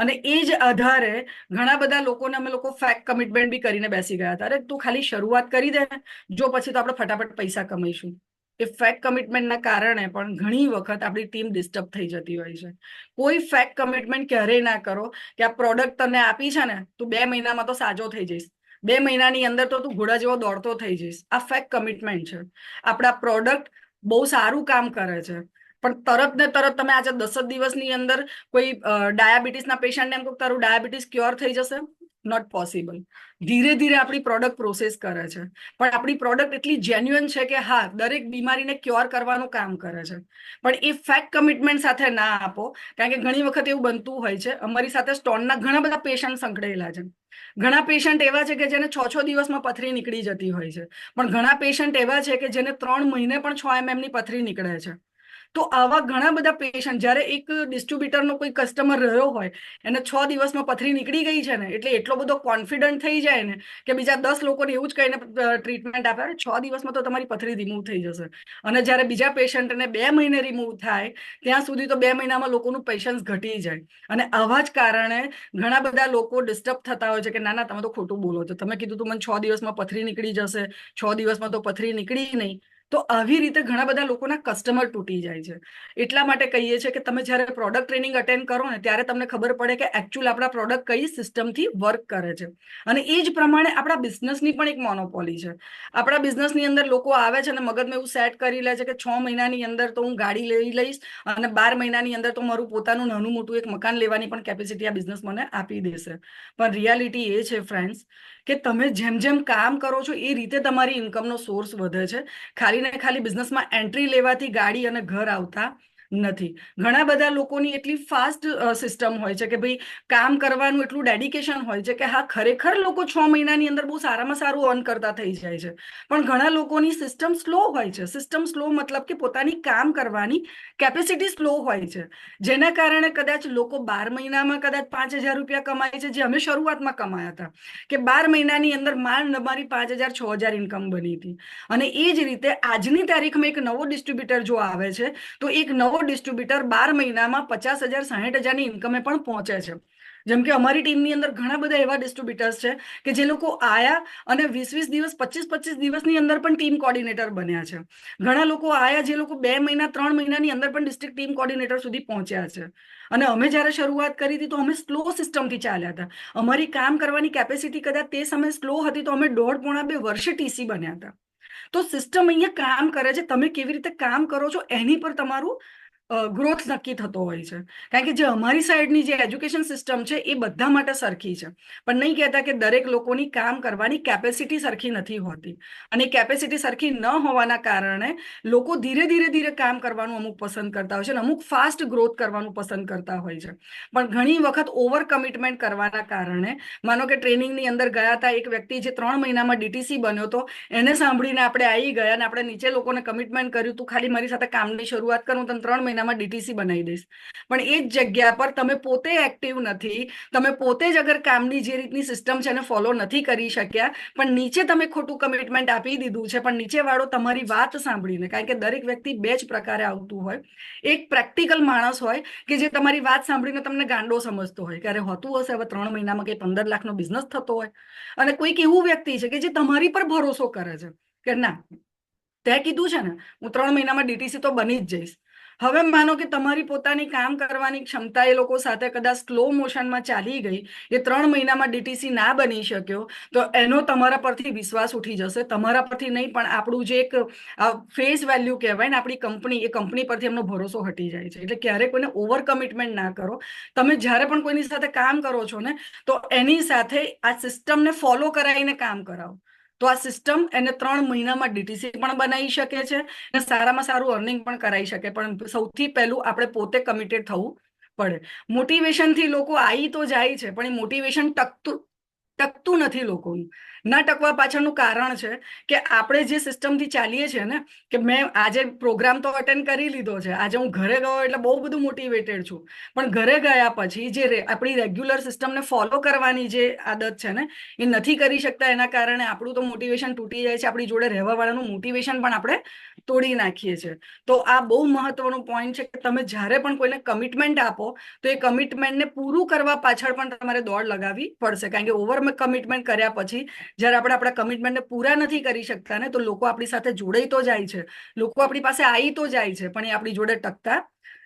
અને એ જ આધારે ઘણા બધા લોકોને અમે લોકો ફેક કમિટમેન્ટ બી કરીને બેસી ગયા હતા. અરે તું ખાલી શરૂઆત કરી દે ને, જો પછી તો આપણે ફટાફટ પૈસા કમાઈશું. એ ફેક કમિટમેન્ટના કારણે પણ ઘણી વખત આપણી ટીમ ડિસ્ટર્બ થઈ જતી હોય છે. કોઈ ફેક કમિટમેન્ટ ક્યારેય ના કરો કે આ પ્રોડક્ટ તને આપી છે ને, તું 2 મહિનામાં તો સાજો થઈ જઈશ, 2 મહિનાની અંદર તો તું ઘોડા જેવો દોડતો થઈ જઈશ. આ ફેક કમિટમેન્ટ છે. આપણા પ્રોડક્ટ બહુ સારું કામ કરે છે, પણ તરત ને તરત તમે આજે 10 જ દિવસની અંદર કોઈ ડાયાબિટીસના પેશન્ટને એમ કહો તારું ડાયાબિટીસ ક્યોર થઈ જશે, નોટ પોસિબલ. ધીરે ધીરે આપણી પ્રોડક્ટ પ્રોસેસ કરે છે, પણ આપણી પ્રોડક્ટ એટલી જેન્યુઅન છે કે હા, દરેક બીમારીને ક્યોર કરવાનું કામ કરે છે. પણ એ ફેક કમિટમેન્ટ સાથે ના આપો, કારણ કે ઘણી વખત એવું બનતું હોય છે. અમારી સાથે સ્ટોનના ઘણા બધા પેશન્ટ સંકળાયેલા છે. ઘણા પેશન્ટ એવા છે કે જેને 6 દિવસમાં પથરી નીકળી જતી હોય છે, પણ ઘણા પેશન્ટ એવા છે કે જેને 3 મહિને પણ 6 mm પથરી નીકળે છે. તો આવા ઘણા બધા પેશન્ટ, જ્યારે એક ડિસ્ટ્રીબ્યુટરનો કોઈ કસ્ટમર રહ્યો હોય, એને 6 દિવસમાં પથરી નીકળી ગઈ છે ને, એટલે એટલો બધો કોન્ફિડન્ટ થઈ જાય ને કે બીજા 10 લોકોને એવું જ કહીને ટ્રીટમેન્ટ આપે, 6 દિવસમાં તો તમારી પથરી રિમૂવ થઈ જશે. અને જ્યારે બીજા પેશન્ટને 2 મહિને રિમૂવ થાય, ત્યાં સુધી તો 2 મહિનામાં લોકોનું પેશન્સ ઘટી જાય. અને આવા જ કારણે ઘણા બધા લોકો ડિસ્ટર્બ થતા હોય છે કે ના ના, તમે તો ખોટું બોલો છો, તમે કીધું તું મને 6 દિવસમાં પથરી નીકળી જશે, 6 દિવસમાં તો પથરી નીકળી નહીં. તો આવી રીતે ઘણા બધા લોકોના કસ્ટમર તૂટી જાય છે. એટલા માટે કહીએ છીએ કે તમે જ્યારે પ્રોડક્ટ ટ્રેનિંગ અટેન્ડ કરો ને, ત્યારે તમને ખબર પડે કે એકચ્યુઅલ આપણા પ્રોડક્ટ કઈ સિસ્ટમથી વર્ક કરે છે. અને એ જ પ્રમાણે આપણા બિઝનેસની પણ એક મોનોપોલી છે. આપણા બિઝનેસની અંદર લોકો આવે છે અને મગજમાં એવું સેટ કરી લે છે કે 6 મહિનાની અંદર તો હું ગાડી લઈ લઈશ અને 12 મહિનાની અંદર તો મારું પોતાનું નાનું મોટું એક મકાન લેવાની પણ કેપેસિટી આ બિઝનેસ મને આપી દેશે. પણ રિયાલિટી એ છે ફ્રેન્ડ્સ, કે તમે જેમ જેમ કામ કરો છો એ રીતે તમારી ઇન્કમનો સોર્સ વધે છે. ખાલી ને ખાલી બિઝનેસમાં એન્ટ્રી લેવાથી ગાડી અને ઘર આવતા નથી. ઘણા બધા લોકોની એટલી ફાસ્ટ સિસ્ટમ હોય છે કે ભાઈ, કામ કરવાનું એટલું ડેડિકેશન હોય છે કે હા, ખરેખર લોકો 6 મહિનાની અંદર બહુ સારામાં સારું અર્ન કરતા થઈ જાય છે. પણ ઘણા લોકોની સિસ્ટમ સ્લો હોય છે. સિસ્ટમ સ્લો મતલબ કે પોતાની કામ કરવાની કેપેસિટી સ્લો હોય છે, જેના કારણે કદાચ લોકો 12 મહિનામાં કદાચ ₹5,000 કમાય છે, જે અમે શરૂઆતમાં કમાયા હતા કે 12 મહિનાની અંદર માંડ અમારી 5,000 6,000 ઇન્કમ બની હતી. અને એ જ રીતે આજની તારીખમાં એક નવો ડિસ્ટ્રીબ્યુટર જો આવે છે, તો એક નવો ડિસ્ટ્રીબ્યુટર 12 મહિનામાં 50,000 60,000ની ઇન્કમે પણ પહોંચે છે. જેમ કે અમારી ટીમની અંદર ઘણા બધા એવા ડિસ્ટ્રીબ્યુટર્સ છે કે જે લોકો આયા અને 20-20 દિવસ, 25-25 દિવસની અંદર પણ ટીમ કોર્ડિનેટર બન્યા છે. ઘણા લોકો આયા જે લોકો 2 મહિના 3 મહિનાની અંદર પણ ડિસ્ટ્રિક્ટ ટીમ કોર્ડિનેટર સુધી પહોંચ્યા છે. અને અમે જ્યારે શરૂઆત કરી હતી તો અમે સ્લો સિસ્ટમથી ચાલ્યા હતા. અમારી કામ કરવાની કેપેસિટી કદાચ તે સમયે સ્લો હતી, તો અમે 1.5-1.5 2 વર્ષે ટીસી બન્યા હતા. તો સિસ્ટમ અહીંયા કામ કરે છે. તમે કેવી રીતે કામ કરો છો એની પર તમારું ગ્રોથ નક્કી થતો હોય છે. કારણ કે જે અમારી સાઈડની જે એજ્યુકેશન સિસ્ટમ છે એ બધા માટે સરખી છે, પણ નહીં કહેતા કે દરેક લોકોની કામ કરવાની કેપેસિટી સરખી નથી હોતી. અને કેપેસિટી સરખી ન હોવાના કારણે લોકો ધીરે ધીરે ધીરે કામ કરવાનું અમુક પસંદ કરતા હોય છે અને અમુક ફાસ્ટ ગ્રોથ કરવાનું પસંદ કરતા હોય છે. પણ ઘણી વખત ઓવર કમિટમેન્ટ કરવાના કારણે, માનો કે ટ્રેનિંગની અંદર ગયા હતા એક વ્યક્તિ જે 3 મહિનામાં ડીટીસી બન્યો હતો, એને સાંભળીને આપણે આવી ગયા અને આપણે નીચે લોકોને કમિટમેન્ટ કર્યું, તું ખાલી મારી સાથે કામની શરૂઆત કર, હું તને 3 મહિનામાં ડીટીસી બનાવી દઈશ. પણ એ જ જગ્યા પર તમે પોતે એક્ટિવ નથી, તમે પોતે જ અગર કામની જે રીતની સિસ્ટમ છે એને ફોલો નથી કરી શક્યા, પણ નીચે તમે ખોટું કમિટમેન્ટ આપી દીધું છે, પણ નીચે વાળો તમારી વાત સાંભળીને, કારણ કે દરેક વ્યક્તિ બે જ પ્રકારે આવતું હોય. એક પ્રેક્ટિકલ માણસ હોય કે જે તમારી વાત સાંભળીને તમને ગાંડો સમજતો હોય કે અરે હોતું હશે, હવે 3 મહિનામાં કઈ 15 લાખનો બિઝનેસ થતો હોય. અને કોઈક એવું વ્યક્તિ છે કે જે તમારી પર ભરોસો કરે છે કે ના, તે કીધું છે ને હું 3 મહિનામાં ડીટીસી તો બની જ જઈશ. હવે માનો કે તમારી પોતાની કામ કરવાની ક્ષમતા એ લોકો સાથે કદાચ સ્લો મોશનમાં ચાલી ગઈ, એ 3 મહિનામાં ડીટીસી ના બની શક્યો, તો એનો તમારા પરથી વિશ્વાસ ઉઠી જશે. તમારા પરથી નહીં, પણ આપણું જે એક ફેસ વેલ્યુ કહેવાય ને આપણી કંપની, એ કંપની પરથી એમનો ભરોસો હટી જાય છે. એટલે ક્યારેય કોઈને ઓવર કમિટમેન્ટ ના કરો. તમે જ્યારે પણ કોઈની સાથે કામ કરો છો ને, તો એની સાથે આ સિસ્ટમને ફોલો કરાવીને કામ કરાવો. તો આ સિસ્ટમ એને 3 મહિનામાં ડીટીસી પણ બનાવી શકે છે અને સારામાં સારું અર્નિંગ પણ કરાવી શકે. પણ સૌથી પહેલું આપણે પોતે કમિટેડ થવું પડે. મોટિવેશનથી લોકો આવી તો જાય છે, પણ એ મોટિવેશન ટકતું ટકતું નથી લોકોનું. ના ટકવા પાછળનું કારણ છે કે આપણે જે સિસ્ટમથી ચાલીએ છીએ ને, કે મેં આજે પ્રોગ્રામ તો અટેન્ડ કરી લીધો છે, આજે હું ઘરે ગયો એટલે બહુ બધું મોટિવેટેડ છું, પણ ઘરે ગયા પછી જે આપણી રેગ્યુલર સિસ્ટમને ફોલો કરવાની જે આદત છે ને, એ નથી કરી શકતા. એના કારણે આપણું તો મોટિવેશન તૂટી જાય છે, આપણી જોડે રહેવા વાળાનું મોટિવેશન પણ આપણે તોડી નાખીએ છીએ. તો આ બહુ મહત્વનું પોઈન્ટ છે કે તમે જ્યારે પણ કોઈને કમિટમેન્ટ આપો તો એ કમિટમેન્ટને પૂરું કરવા પાછળ પણ તમારે દોડ લગાવવી પડશે. કારણ કે ઓવર કમિટમેન્ટ કર્યા પછી જ્યારે આપણે આપણા કમિટમેન્ટને પૂરા નથી કરી શકતા ને, તો લોકો આપણી સાથે જોડાઈ તો જાય છે, લોકો આપણી પાસે આવી તો જાય છે, પણ એ આપણી જોડે ટકતા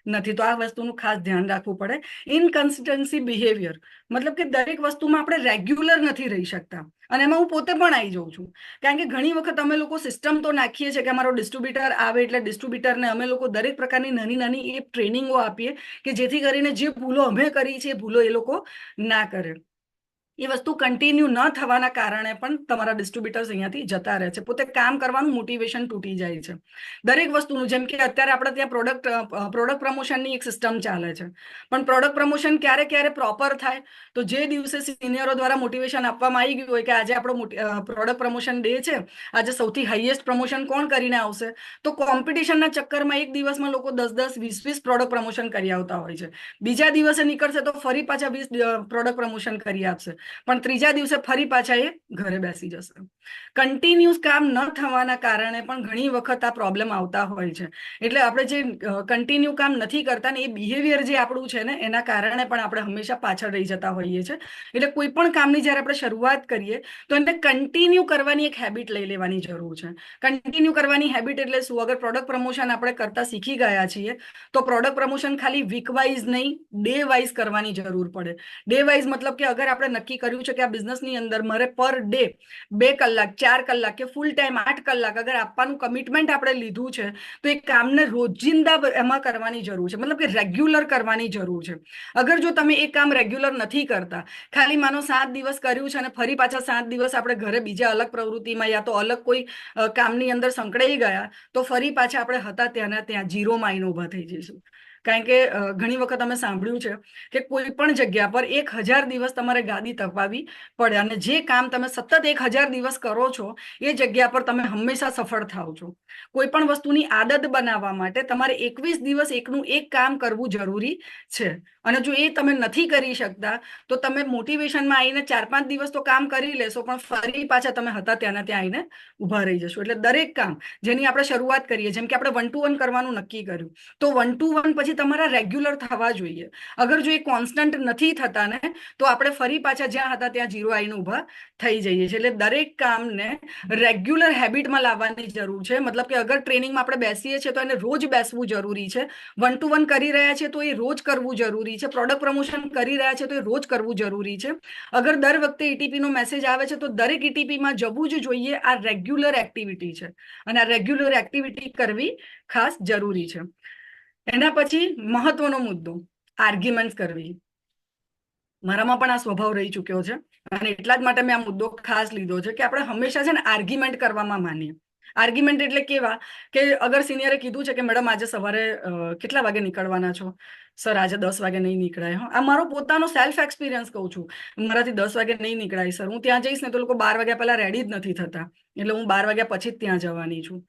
નથી. તો આ વસ્તુનું ખાસ ધ્યાન રાખવું પડે. ઇનકન્સિસ્ટન્સી બિહેવિયર મતલબ કે દરેક વસ્તુમાં આપણે રેગ્યુલર નથી રહી શકતા, અને એમાં હું પોતે પણ આવી જાઉં છું. કારણ કે ઘણી વખત અમે લોકો સિસ્ટમ તો નાખીએ છીએ કે અમારો ડિસ્ટ્રીબ્યુટર આવે એટલે ડિસ્ટ્રીબ્યુટરને અમે લોકો દરેક પ્રકારની નાની નાની એ ટ્રેનિંગો આપીએ કે જેથી કરીને જે ભૂલો અમે કરી છે એ ભૂલો એ લોકો ના કરે. એ વસ્તુ કન્ટિન્યુ ન થવાના કારણે પણ તમારા ડિસ્ટ્રીબ્યુટર્સ અહીંયાથી જતા રહે છે, પોતે કામ કરવાનું મોટિવેશન તૂટી જાય છે દરેક વસ્તુનું. જેમ કે અત્યારે આપણે ત્યાં પ્રોડક્ટ પ્રમોશનની એક સિસ્ટમ ચાલે છે, પણ પ્રોડક્ટ પ્રમોશન ક્યારે ક્યારે પ્રોપર થાય તો જે દિવસે સિનિયરો દ્વારા મોટિવેશન આપવામાં આવી ગયું હોય કે આજે આપણો પ્રોડક્ટ પ્રમોશન ડે છે, આજે સૌથી હાઈએસ્ટ પ્રમોશન કોણ કરીને આવશે, તો કોમ્પિટિશનના ચક્કરમાં એક દિવસમાં લોકો 10-10, 20-20 પ્રોડક્ટ પ્રમોશન કરી આવતા હોય છે. બીજા દિવસે નીકળશે તો ફરી પાછા 20 પ્રોડક્ટ પ્રમોશન કરી આપશે, પણ ત્રીજા દિવસે ફરી પાછા એ ઘરે બેસી જશે. કન્ટિન્યુઅસ કામ ન થવાના કારણે પણ ઘણી વખત આ પ્રોબ્લેમ આવતા હોય છે. એટલે આપણે જે કન્ટિન્યુ કામ નથી કરતા ને, એ બિહેવિયર જે આપણું છે ને, એના કારણે પણ આપણે હંમેશા પાછળ રહી જતા હોઈએ છીએ. એટલે કોઈ પણ કામની જ્યારે આપણે શરૂઆત કરીએ તો એને કન્ટિન્યુ કરવાની એક હેબિટ લઈ લેવાની જરૂર છે. કન્ટિન્યુ કરવાની હેબિટ એટલે શું? અગર પ્રોડક્ટ પ્રમોશન આપણે કરતા શીખી ગયા છીએ તો પ્રોડક્ટ પ્રમોશન ખાલી વીક વાઇઝ નહીં, ડે વાઇઝ કરવાની જરૂર પડે. ડે વાઇઝ મતલબ કે અગર આપણે નક્કી કર્યું છે કે આ બિઝનેસની અંદર મારે પર ડે 2 કલાક, 4 કલાક કે ફૂલ ટાઈમ 8 કલાક અગર આપવાનું કમિટમેન્ટ આપણે લીધું છે, તો એ કામને રોજિંદા એમાં કરવાની જરૂર છે, મતલબ કે રેગ્યુલર કરવાની જરૂર છે. અગર જો તમે એ કામ રેગ્યુલર નથી કરતા, ખાલી માનો 7 દિવસ કર્યું છે અને ફરી પાછા 7 દિવસ આપણે ઘરે બીજા અલગ પ્રવૃત્તિમાં યા તો અલગ કોઈ કામની અંદર સંકળાઈ ગયા, તો ફરી પાછા આપણે હતા ત્યાંના ત્યાં ઝીરો માઇન ઉભા થઈ જઈશું. કારણ કે ઘણી વખત અમે સાંભળ્યું છે કે કોઈ પણ જગ્યા પર 1000 દિવસ તમારે ગાદી તપાવી પડે, અને જે કામ તમે સતત 1000 દિવસ કરો છો એ જગ્યા પર તમે હંમેશા સફળ થાવ છો. કોઈ પણ વસ્તુની આદત બનાવવા માટે તમારે 21 દિવસ એકનું એક કામ કરવું જરૂરી છે, અને જો એ તમે નથી કરી શકતા તો તમે મોટિવેશનમાં આવીને 4-5 દિવસ તો કામ કરી લેશો, પણ ફરી પાછા તમે હતા ત્યાંના ત્યાં આવીને ઉભા રહી જશો. એટલે દરેક કામ જેની આપણે શરૂઆત કરીએ, જેમ કે આપણે 1 to 1 કરવાનું નક્કી કર્યું, તો 1 to 1 પછી તમારા રેગ્યુલર થવા જોઈએ. અગર જો એ કોન્સ્ટન્ટ નથી થતા ને, તો આપણે ફરી પાછા જ્યાં હતા ત્યાં ઝીરો આવીને ઉભા થઈ જઈએ છીએ. એટલે દરેક કામને રેગ્યુલર હેબિટમાં લાવવાની જરૂર છે. મતલબ કે અગર ટ્રેનિંગમાં આપણે બેસીએ છીએ તો એને રોજ બેસવું જરૂરી છે. 1 to 1 કરી રહ્યા છે તો એ રોજ કરવું જરૂરી છે. પ્રોડક્ટ પ્રમોશન કરી રહ્યા છે તો એ રોજ કરવું જરૂરી છે. અગર દર વખતે ઈટીપી નો મેસેજ આવે છે તો દરેક ઈટીપીમાં જવું જ જોઈએ. આ રેગ્યુલર એક્ટિવિટી છે અને આ રેગ્યુલર એક્ટિવિટી કરવી ખાસ જરૂરી છે. એના પછી મહત્વનો મુદ્દો, આર્ગ્યુમેન્ટ કરવી. મારામાં પણ આ સ્વભાવ રહી ચૂક્યો છે અને એટલા જ માટે મેં આ મુદ્દો ખાસ લીધો છે કે આપણે હંમેશા છે ને આર્ગ્યુમેન્ટ કરવામાં માનીએ. આર્ગ્યુમેન્ટ એટલે કેવા કે અગર સિનિયરે કીધું છે કે મેડમ આજે સવારે કેટલા વાગે નીકળવાના છો? સર આજે 10 વાગે નહીં નીકળાય. આ મારો પોતાનો સેલ્ફ એક્સપિરિયન્સ કહું છું. મારાથી 10 વાગે નહીં નીકળાય સર. હું ત્યાં જઈશ ને તો લોકો 12 વાગ્યા પહેલા રેડી જ નથી થતા, એટલે હું 12 વાગ્યા પછી જ ત્યાં જવાની છું.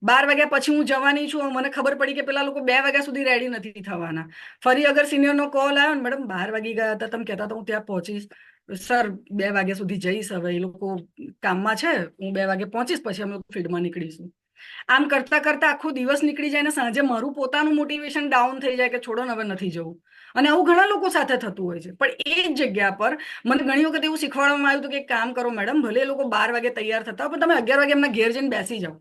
12 વાગ્યા પછી હું જવાની છું, મને ખબર પડી કે પેલા લોકો 2 વાગ્યા સુધી રેડી નથી થવાના. ફરી અગર સિનિયરનો કોલ આવ્યો ને, મેડમ 12 વાગી ગયા હતા, તમે કહેતા હતા હું ત્યાં પહોંચીશ. સર 2 વાગ્યા સુધી જઈશ, હવે એ લોકો કામમાં છે, હું 2 વાગે પહોંચીશ, પછી અમે ફિલ્ડમાં નીકળીશું. આમ કરતા કરતા આખો દિવસ નીકળી જાય ને સાંજે મારું પોતાનું મોટિવેશન ડાઉન થઈ જાય કે છોડો ને હવે નથી જવું. અને આવું ઘણા લોકો સાથે થતું હોય છે. પણ એ જગ્યા પર મને ઘણી વખત એવું શીખવાડવામાં આવ્યું હતું કે એક કામ કરો મેડમ, ભલે એ લોકો 12 વાગે તૈયાર થતા હોય પણ તમે 11 વાગે એમના ઘેર જઈને બેસી જાઓ.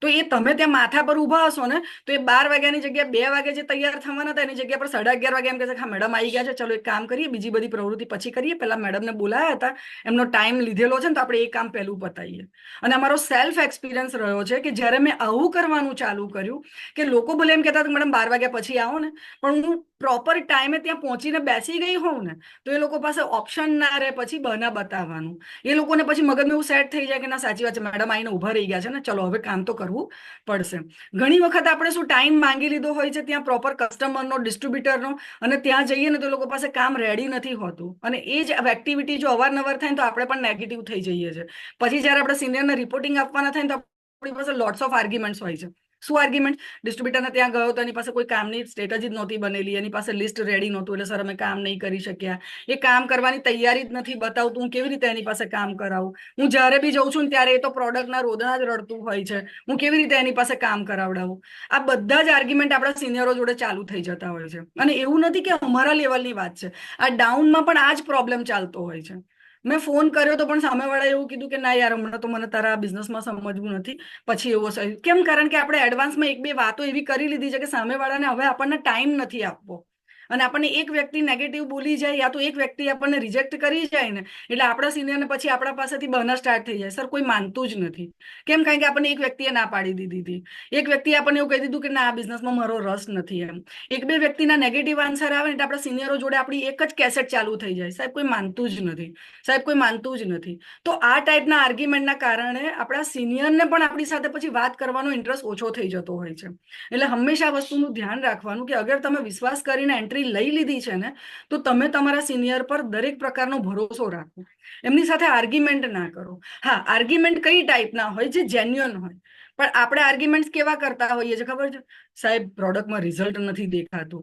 તો એ તમે ત્યાં માથા પર ઉભા હશો ને, તો એ 12 વાગ્યાની જગ્યા 2 વાગે જે તૈયાર થવાના હતા એની જગ્યા પર 11:30 વાગે એમ કહેશે હા મેડમ આવી ગયા છે, ચલો એક કામ કરીએ, બીજી બધી પ્રવૃત્તિ પછી કરીએ, પેલા મેડમને બોલાયા હતા, એમનો ટાઈમ લીધેલો છે ને, તો આપણે એ કામ પહેલું પતાવીએ. અને અમારો સેલ્ફ એક્સપિરિયન્સ રહ્યો છે કે જ્યારે મેં આવું કરવાનું ચાલુ કર્યું કે લોકો ભલે એમ કહેતા મેડમ 12 વાગ્યા પછી આવો ને, પણ હું પ્રોપર ટાઈમે ત્યાં પહોંચીને બેસી ગઈ હોઉં ને, તો એ લોકો પાસે ઓપ્શન ના રહે પછી બહાના બતાવવાનું. એ લોકોને પછી મગજમાં એવું સેટ થઈ જાય કે ના સાચી વાત છે, મેડમ આવીને ઉભા રહી ગયા છે ને, ચલો હવે કામ તો કરવું કરવું પડશે. ઘણી વખત આપણે શું ટાઈમ માંગી લીધો હોય છે ત્યાં પ્રોપર કસ્ટમરનો, ડિસ્ટ્રીબ્યુટરનો, અને ત્યાં જઈએ ને તો લોકો પાસે કામ રેડી નથી હોતું, અને એ જ એક્ટિવિટી જો અવારનવાર થાય ને તો આપણે પણ નેગેટિવ થઈ જઈએ છીએ. પછી જયારે આપણે સિનિયરને રિપોર્ટિંગ આપવાના થાય ને તો આપણી પાસે લોટ્સ ઓફ આર્ગ્યુમેન્ટ્સ હોય છે. શું આર્ગ્યુમેન્ટ? ડિસ્ટ્રીબ્યુટરને ત્યાં ગયો તો એની પાસે કોઈ કામની સ્ટ્રેટેજી જ નહોતી બનેલી, એની પાસે લિસ્ટ રેડી નહોતું, એટલે સર અમે કામ નહીં કરી શક્યા. એ કામ કરવાની તૈયારી જ નથી બતાવતું, હું કેવી રીતે એની પાસે કામ કરાવું? હું જ્યારે બી જઉં છું ને ત્યારે એ તો પ્રોડક્ટના રોદણા જ રડતું હોય છે, હું કેવી રીતે એની પાસે કામ કરાવડાવું? આ બધા જ આર્ગ્યુમેન્ટ આપણા સિનિયરો જોડે ચાલુ થઈ જતા હોય છે. અને એવું નથી કે અમારા લેવલની વાત છે, આ ડાઉનમાં પણ આ જ પ્રોબ્લેમ ચાલતો હોય છે. મેં ફોન કર્યો તો પણ સામેવાળા એવું કીધું કે ના યાર, હમણાં તો મને તારા બિઝનેસમાં સમજવું નથી, પછી એવો કેમ? કારણ કે આપણે એડવાન્સમાં એક બે વાતો એવી કરી લીધી છે કે સામેવાળાને હવે આપણને ટાઈમ નથી આપવો. અને આપણને એક વ્યક્તિ નેગેટિવ બોલી જાય, યા તો એક વ્યક્તિ આપણને રિજેક્ટ કરી જાય ને, એટલે આપણા સિનિયરને પછી આપણા પાસેથી બહાના સ્ટાર્ટ થઈ જાય, સર કોઈ માનતું જ નથી. કેમ? કારણ કે આપણને એક વ્યક્તિએ ના પાડી દીધી હતી, એક વ્યક્તિએ આપણને એવું કહી દીધું કે ના, આ બિઝનેસમાં મારો રસ નથી. એમ એક બે વ્યક્તિના નેગેટિવ આન્સર આવે ને આપણા સિનિયરો જોડે આપણી એક જ કેસેટ ચાલુ થઈ જાય, સાહેબ કોઈ માનતું જ નથી, સાહેબ કોઈ માનતું જ નથી. તો આ ટાઈપના આર્ગ્યુમેન્ટના કારણે આપણા સિનિયરને પણ આપણી સાથે પછી વાત કરવાનો ઇન્ટરેસ્ટ ઓછો થઈ જતો હોય છે. એટલે હંમેશા આ વસ્તુનું ધ્યાન રાખવાનું કે અગર તમે વિશ્વાસ કરીને એન્ટ્રી લઈ લીધી છે ને, તો તમે તમારા સિનિયર પર દરેક પ્રકારનો ભરોસો રાખો, એમની સાથે આર્ગ્યુમેન્ટ ના કરો. હા, આર્ગ્યુમેન્ટ કઈ ટાઈપના હોય? જે જેન્યુઅન હોય. પણ આપણે આર્ગ્યુમેન્ટ કેવા કરતા હોઈએ છે ખબર છે? સાહેબ, પ્રોડક્ટમાં રિઝલ્ટ નથી દેખાતું,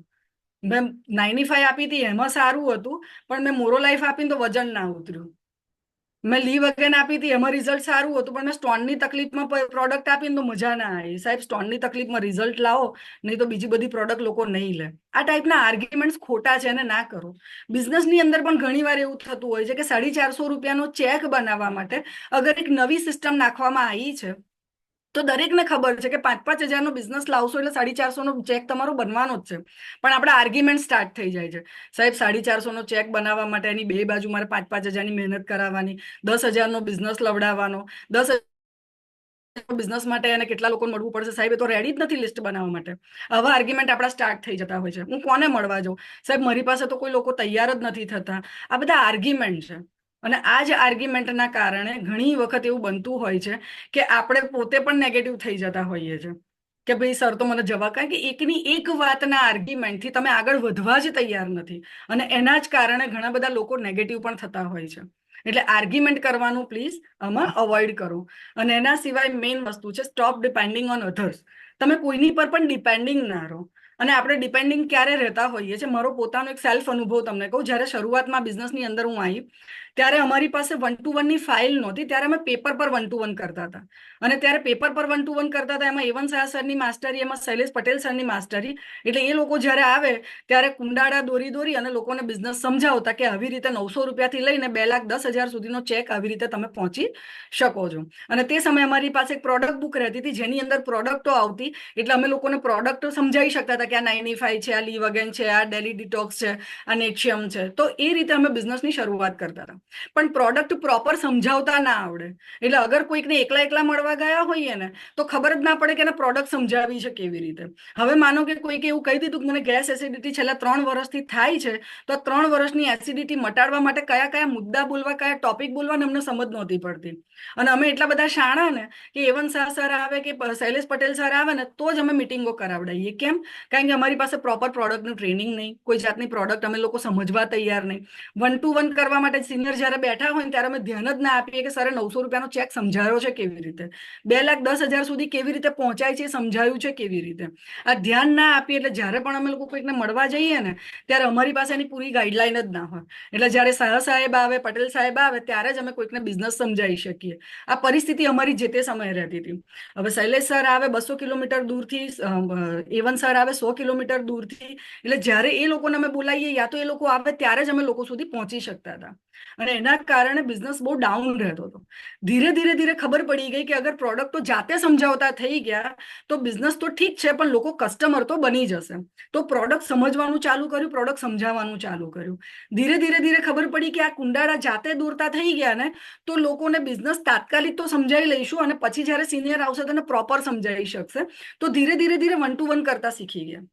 મેં 95 આપી હતી એમાં સારું હતું, પણ મેં મોરો લાઈફ આપીને તો વજન ના ઉતર્યું. મેં લીવ અગેન આપી હતી એમાં રિઝલ્ટ સારું હતું, પણ મેં સ્ટોનની તકલીફમાં પ્રોડક્ટ આપીને તો મજા ના આવી. સાહેબ, સ્ટોનની તકલીફમાં રિઝલ્ટ લાવો, નહીં તો બીજી બધી પ્રોડક્ટ લોકો નહીં લે. આ ટાઈપના આર્ગ્યુમેન્ટ્સ ખોટા છે અને ના કરો. બિઝનેસની અંદર પણ ઘણી વાર એવું થતું હોય છે કે 450 રૂપિયાનો ચેક બનાવવા માટે અગર એક નવી સિસ્ટમ નાખવામાં આવી છે, તો દરેકને ખબર છે કે 5-5 હજારનો બિઝનેસ લાવશો એટલે 450નો ચેક તમારો બનવાનો જ છે. પણ આપણા આર્ગ્યુમેન્ટ સ્ટાર્ટ થઈ જાય છે, સાહેબ 450નો ચેક બનાવવા માટે એની બે બાજુ મારે 5-5 હજારની મહેનત કરાવવાની, 10 હજારનો બિઝનેસ લવડાવવાનો, 10 બિઝનેસ માટે એને કેટલા લોકો મળવું પડશે? સાહેબ, એ તો રેડી જ નથી લિસ્ટ બનાવવા માટે. આવા આર્ગ્યુમેન્ટ આપણા સ્ટાર્ટ થઈ જતા હોય છે. હું કોને મળવા જાઉં? સાહેબ, મારી પાસે તો કોઈ લોકો તૈયાર જ નથી થતા. આ બધા આર્ગ્યુમેન્ટ છે. અને આ જ આર્ગ્યુમેન્ટના કારણે ઘણી વખત એવું બનતું હોય છે કે આપણે પોતે પણ નેગેટિવ થઈ જતા હોઈએ છીએ કે ભાઈ સર તો મને જવા, કારણ કે એકની એક વાતના આર્ગ્યુમેન્ટથી તમે આગળ વધવા જ તૈયાર નથી, અને એના જ કારણે ઘણા બધા લોકો નેગેટિવ પણ થતા હોય છે. એટલે આર્ગ્યુમેન્ટ કરવાનું પ્લીઝ આમાં અવોઇડ કરો. અને એના સિવાય મેઇન વસ્તુ છે સ્ટોપ ડિપેન્ડિંગ ઓન અધર્સ. તમે કોઈની પર પણ ડિપેન્ડિંગ ના રહો. અને આપણે ડિપેન્ડિંગ ક્યારે રહેતા હોઈએ છીએ? મારો પોતાનો એક સેલ્ફ અનુભવ તમને કહું. જ્યારે શરૂઆતમાં બિઝનેસની અંદર હું આવી ત્યારે અમારી પાસે 1-to-1ની ફાઇલ નહોતી, ત્યારે અમે પેપર પર 1-to-1 કરતા હતા. અને ત્યારે પેપર પર 1-to-1 કરતા હતા, એમાં એવન શાહ સરની માસ્ટરી, એમાં શૈલેષ પટેલ સરની માસ્ટરી. એટલે એ લોકો જ્યારે આવે ત્યારે કુંડાળા દોરી દોરી અને લોકોને બિઝનેસ સમજાવતા કે આવી રીતે 900 રૂપિયાથી લઈને 2,10,000 સુધીનો ચેક આવી રીતે તમે પહોંચી શકો છો. અને તે સમયે અમારી પાસે એક પ્રોડક્ટ બુક રહેતી હતી જેની અંદર પ્રોડક્ટો આવતી, એટલે અમે લોકોને પ્રોડક્ટ સમજાવી શકતા હતા કે આ 95 છે, આ લીવ અગેન છે, આ ડેલી ડિટોક્સ છે, આ નેક્સિયમ છે. તો એ રીતે અમે બિઝનેસની શરૂઆત કરતા હતા. પણ પ્રોડક્ટ પ્રોપર સમજાવતા ના આવડે, એટલે અગર કોઈકને એકલા એકલા મળવા ગયા હોઈએ ને તો ખબર જ ના પડે કે એને પ્રોડક્ટ સમજાવી છે કેવી રીતે. હવે માનો કે કોઈકે એવું કહી દીધું કે મને ગેસ એસિડિટી છેલ્લા 3 વર્ષથી થાય છે, તો 3 વર્ષની એસિડિટી મટાડવા માટે કયા કયા મુદ્દા બોલવા, કયા ટોપિક બોલવા ને અમને સમજ નહોતી પડતી. અને અમે એટલા બધા શાણા ને કે એવન શાહ સર આવે કે શૈલેષ પટેલ સર આવે ને તો જ અમે મિટિંગો કરાવડાવીએ. કેમ? કારણ કે અમારી પાસે પ્રોપર પ્રોડક્ટનું ટ્રેનિંગ નહીં, કોઈ જાતની પ્રોડક્ટ અમે લોકો સમજવા તૈયાર નહીં. 1-to-1 કરવા માટે સિનિયર જ્યારે બેઠા હોય ને ત્યારે અમે ધ્યાન જ ના આપીએ કે સરે 900 રૂપિયાનો ચેક સમજાયો છે કેવી રીતે, 2,10,000 સુધી કેવી રીતે પહોંચાય છે સમજાયું છે કેવી રીતે. આ ધ્યાન ના આપીએ એટલે જ્યારે પણ અમે લોકો કોઈકને મળવા જઈએ ને ત્યારે અમારી પાસે એની પૂરી ગાઈડલાઈન જ ના હોય. એટલે જ્યારે શાહ સાહેબ આવે, પટેલ સાહેબ આવે ત્યારે જ અમે કોઈકને બિઝનેસ સમજાવી શકીએ. આ પરિસ્થિતિ અમારી જે તે સમયે રહેતી હતી. હવે શૈલેષ સર આવે 200 કિલોમીટર દૂરથી, એવન સર આવે 100 કિલોમીટર દૂરથી, એટલે જ્યારે એ લોકોને અમે બોલાવીએ યા તો એ લોકો આવે ત્યારે જ અમે લોકો સુધી પહોંચી શકતા હતા. અને એના કારણે બિઝનેસ બહુ ડાઉન રહેતો હતો. ધીરે ધીરે ધીરે ખબર પડી ગઈ કે અગર પ્રોડક્ટ તો જાતે સમજાવતા થઈ ગયા તો બિઝનેસ તો ઠીક છે, પણ લોકો કસ્ટમર તો બની જશે. તો પ્રોડક્ટ સમજવાનું ચાલુ કર્યું, પ્રોડક્ટ સમજાવવાનું ચાલુ કર્યું. ધીરે ધીરે ધીરે ખબર પડી કે આ કુંડાળા જાતે દોરતા થઈ ગયા ને તો લોકોને બિઝનેસ તાત્કાલિક તો સમજાવી લઈશું અને પછી જ્યારે સિનિયર આવશે તો પ્રોપર સમજાવી શકશે. તો ધીરે ધીરે ધીરે 1-to-1 કરતા શીખી ગયા.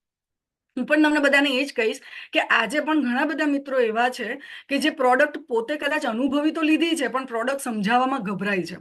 હું પણ તમને બધાને એ જ કહીશ કે આજે પણ ઘણા બધા મિત્રો એવા છે કે જે પ્રોડક્ટ પોતે કદાચ અનુભવી તો લીધી છે પણ પ્રોડક્ટ સમજાવવામાં ગભરાય છે.